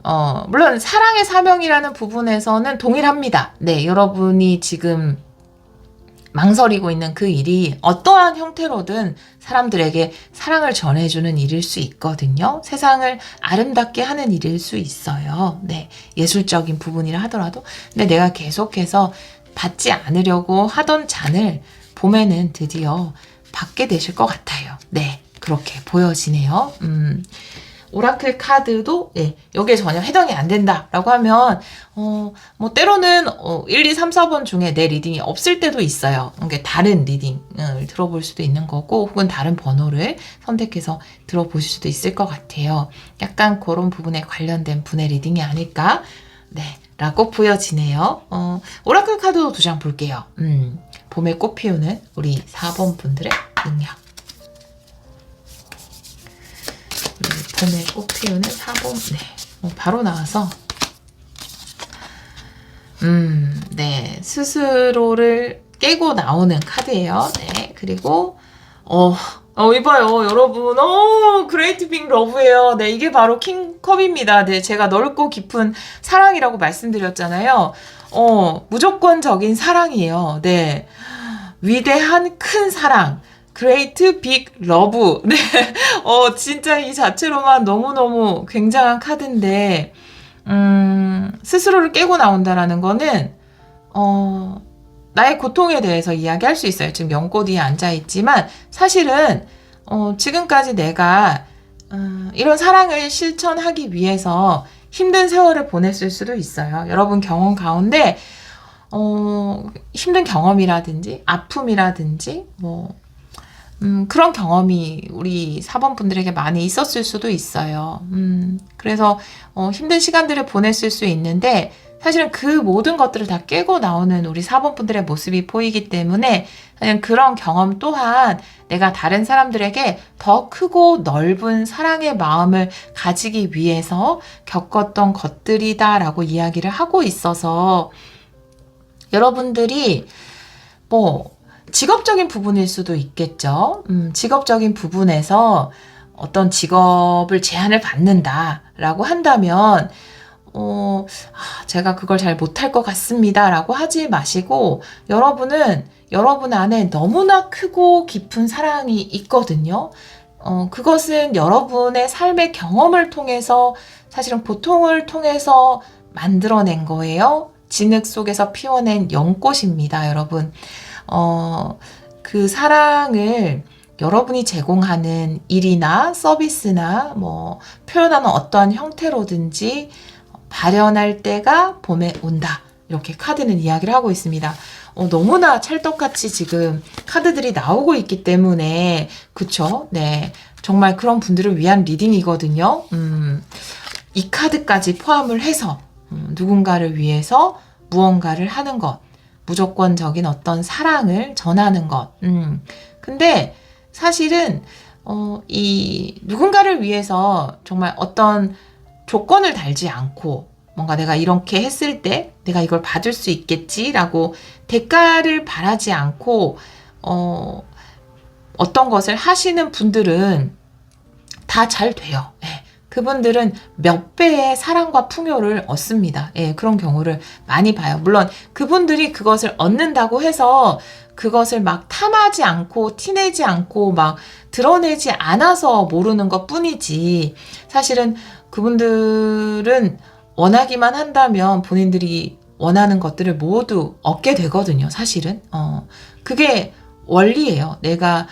물론 사랑의 사명이라는 부분에서는 동일합니다. 네, 여러분이 지금 망설이고 있는 그 일이 어떠한 형태로든 사람들에게 사랑을 전해주는 일일 수 있거든요. 세상을 아름답게 하는 일일 수 있어요. 네, 예술적인 부분이라 하더라도. 근데 내가 계속해서 받지 않으려고 하던 잔을 봄에는 드디어 받게 되실 것 같아요. 네. 그렇게 보여지네요. 오라클 카드도 여기에 전혀 해당이 안 된다라고 하면 때로는 1, 2, 3, 4번 중에 내 리딩이 없을 때도 있어요. 그러니까 다른 리딩을 들어볼 수도 있는 거고 혹은 다른 번호를 선택해서 들어보실 수도 있을 것 같아요. 약간 그런 부분에 관련된 분의 리딩이 아닐까? 네, 라고 보여지네요. 오라클 카드도 2장 볼게요. 봄에 꽃 피우는 우리 4번 분들의 능력. 봄에 꽃 피우는 4번, 네. 바로 나와서, 네. 스스로를 깨고 나오는 카드예요. 네. 그리고, 이봐요. 여러분. 그레이트 빅 러브예요. 네. 이게 바로 킹컵입니다. 네. 제가 넓고 깊은 사랑이라고 말씀드렸잖아요. 무조건적인 사랑이에요. 네. 위대한 큰 사랑. Great Big Love. 네. 진짜 이 자체로만 너무너무 굉장한 카드인데, 스스로를 깨고 나온다라는 거는, 나의 고통에 대해서 이야기할 수 있어요. 지금 연꽃 위에 앉아있지만, 사실은, 지금까지 내가, 이런 사랑을 실천하기 위해서 힘든 세월을 보냈을 수도 있어요. 여러분 경험 가운데, 힘든 경험이라든지, 아픔이라든지, 그런 경험이 우리 4번 분들에게 많이 있었을 수도 있어요. 그래서 힘든 시간들을 보냈을 수 있는데 사실은 그 모든 것들을 다 깨고 나오는 우리 4번 분들의 모습이 보이기 때문에 그냥 그런 경험 또한 내가 다른 사람들에게 더 크고 넓은 사랑의 마음을 가지기 위해서 겪었던 것들이다라고 이야기를 하고 있어서 여러분들이 직업적인 부분일 수도 있겠죠. 직업적인 부분에서 어떤 직업을 제안을 받는다라고 한다면 제가 그걸 잘 못할 것 같습니다 라고 하지 마시고, 여러분은 여러분 안에 너무나 크고 깊은 사랑이 있거든요. 그것은 여러분의 삶의 경험을 통해서, 사실은 고통을 통해서 만들어낸 거예요. 진흙 속에서 피워낸 연꽃입니다, 여러분. 그 사랑을 여러분이 제공하는 일이나 서비스나 뭐 표현하는 어떠한 형태로든지 발현할 때가 봄에 온다. 이렇게 카드는 이야기를 하고 있습니다. 너무나 찰떡같이 지금 카드들이 나오고 있기 때문에, 그쵸? 네. 정말 그런 분들을 위한 리딩이거든요. 이 카드까지 포함을 해서, 누군가를 위해서 무언가를 하는 것, 무조건적인 어떤 사랑을 전하는 것. 근데 사실은, 이 누군가를 위해서 정말 어떤 조건을 달지 않고, 뭔가 내가 이렇게 했을 때 내가 이걸 받을 수 있겠지라고 대가를 바라지 않고 어떤 것을 하시는 분들은 다 잘 돼요. 예, 그분들은 몇 배의 사랑과 풍요를 얻습니다. 예, 그런 경우를 많이 봐요. 물론 그분들이 그것을 얻는다고 해서 그것을 막 탐하지 않고 티내지 않고 막 드러내지 않아서 모르는 것 뿐이지, 사실은 그분들은 원하기만 한다면 본인들이 원하는 것들을 모두 얻게 되거든요, 사실은. 그게 원리예요. 내가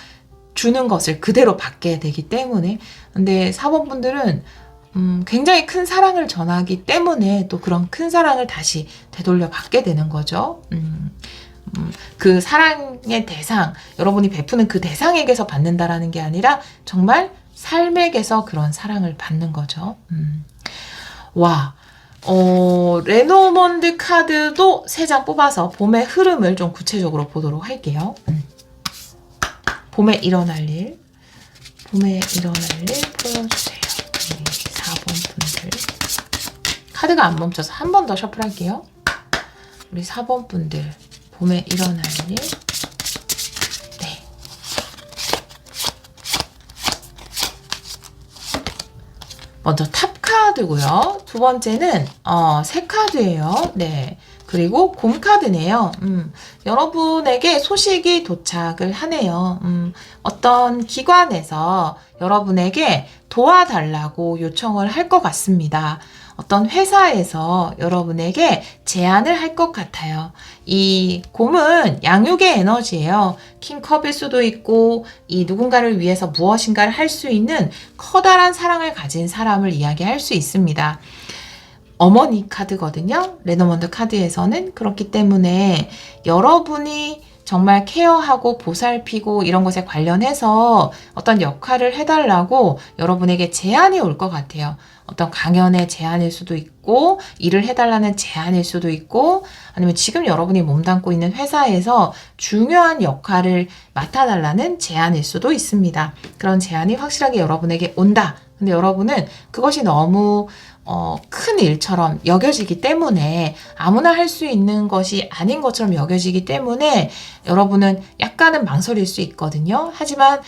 주는 것을 그대로 받게 되기 때문에. 근데 4번 분들은 굉장히 큰 사랑을 전하기 때문에 또 그런 큰 사랑을 다시 되돌려 받게 되는 거죠. 그 사랑의 대상, 여러분이 베푸는 그 대상에게서 받는다라는 게 아니라 정말 삶에게서 그런 사랑을 받는 거죠. 와, 레노먼드 카드도 3장 뽑아서 봄의 흐름을 좀 구체적으로 보도록 할게요. 봄에 일어날 일, 봄에 일어날 일 보여주세요. 4번 분들. 카드가 안 멈춰서 한 번 더 셔플할게요. 우리 4번 분들, 봄에 일어날 일. 네. 먼저 탑 카드고요. 두 번째는 새 카드예요. 네. 그리고 곰 카드네요. 여러분에게 소식이 도착을 하네요. 어떤 기관에서 여러분에게 도와달라고 요청을 할 것 같습니다. 어떤 회사에서 여러분에게 제안을 할 것 같아요. 이 곰은 양육의 에너지예요. 킹컵일 수도 있고, 이 누군가를 위해서 무엇인가를 할 수 있는 커다란 사랑을 가진 사람을 이야기할 수 있습니다. 어머니 카드거든요. 레노먼드 카드에서는. 그렇기 때문에 여러분이 정말 케어하고 보살피고 이런 것에 관련해서 어떤 역할을 해달라고 여러분에게 제안이 올 것 같아요. 어떤 강연의 제안일 수도 있고, 일을 해달라는 제안일 수도 있고, 아니면 지금 여러분이 몸담고 있는 회사에서 중요한 역할을 맡아달라는 제안일 수도 있습니다. 그런 제안이 확실하게 여러분에게 온다. 근데 여러분은 그것이 너무 큰 일처럼 여겨지기 때문에, 아무나 할 수 있는 것이 아닌 것처럼 여겨지기 때문에 여러분은 약간은 망설일 수 있거든요. 하지만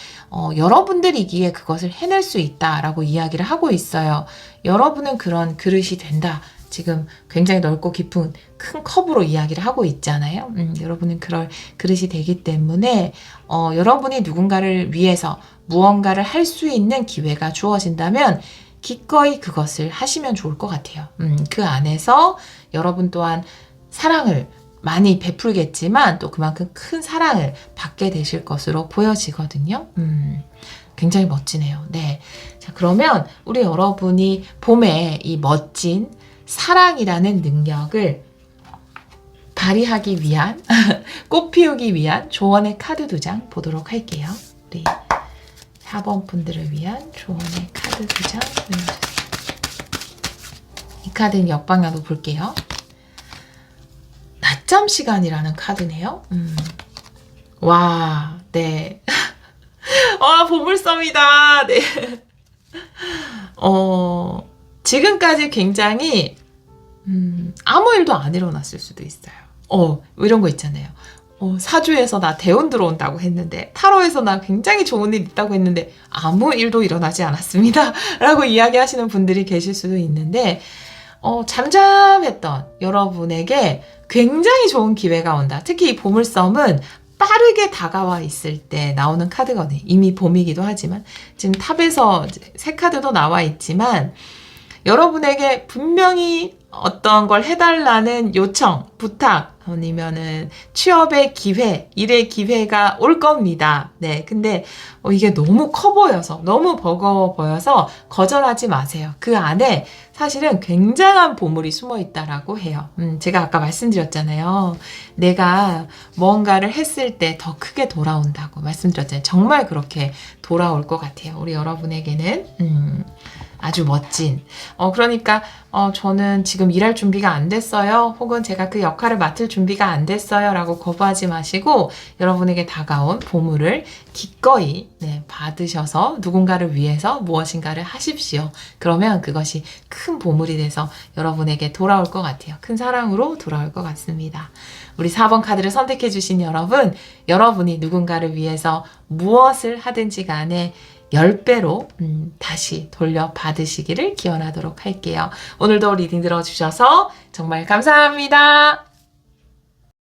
여러분들이기에 그것을 해낼 수 있다라고 이야기를 하고 있어요. 여러분은 그런 그릇이 된다. 지금 굉장히 넓고 깊은 큰 컵으로 이야기를 하고 있잖아요. 여러분은 그럴 그릇이 되기 때문에 여러분이 누군가를 위해서 무언가를 할 수 있는 기회가 주어진다면 기꺼이 그것을 하시면 좋을 것 같아요. 그 안에서 여러분 또한 사랑을 많이 베풀겠지만 또 그만큼 큰 사랑을 받게 되실 것으로 보여지거든요. 굉장히 멋지네요. 네. 자, 그러면 우리 여러분이 봄에 이 멋진 사랑이라는 능력을 발휘하기 위한, 꽃 피우기 위한 조언의 카드 2장 보도록 할게요. 우리 4번 분들을 위한 조언의 카드 2장 보여주세요. 이 카드는 역방향도 볼게요. 낮잠 시간이라는 카드네요. 와, 네. 와, 보물섬이다. 네. 지금까지 굉장히 아무 일도 안 일어났을 수도 있어요. 이런 거 있잖아요. 사주에서 나 대운 들어온다고 했는데, 타로에서 나 굉장히 좋은 일 있다고 했는데 아무 일도 일어나지 않았습니다 라고 이야기하시는 분들이 계실 수도 있는데, 잠잠했던 여러분에게 굉장히 좋은 기회가 온다. 특히 이 보물섬은 빠르게 다가와 있을 때 나오는 카드거든요. 이미 봄이기도 하지만 지금 탑에서 새 카드도 나와 있지만 여러분에게 분명히 어떤 걸 해달라는 요청, 부탁, 아니면은 취업의 기회, 일의 기회가 올 겁니다. 네. 근데 이게 너무 커 보여서, 너무 버거워 보여서 거절하지 마세요. 그 안에 사실은 굉장한 보물이 숨어 있다라고 해요. 제가 아까 말씀드렸잖아요. 내가 뭔가를 했을 때 더 크게 돌아온다고 말씀드렸잖아요. 정말 그렇게 돌아올 것 같아요. 우리 여러분에게는. 아주 멋진. 그러니까, 저는 지금 일할 준비가 안 됐어요. 혹은 제가 그 역할을 맡을 준비가 안 됐어요. 라고 거부하지 마시고, 여러분에게 다가온 보물을 기꺼이, 네, 받으셔서 누군가를 위해서 무엇인가를 하십시오. 그러면 그것이 큰 보물이 돼서 여러분에게 돌아올 것 같아요. 큰 사랑으로 돌아올 것 같습니다. 우리 4번 카드를 선택해주신 여러분, 여러분이 누군가를 위해서 무엇을 하든지 간에 10배로 다시 돌려받으시기를 기원하도록 할게요. 오늘도 리딩 들어주셔서 정말 감사합니다.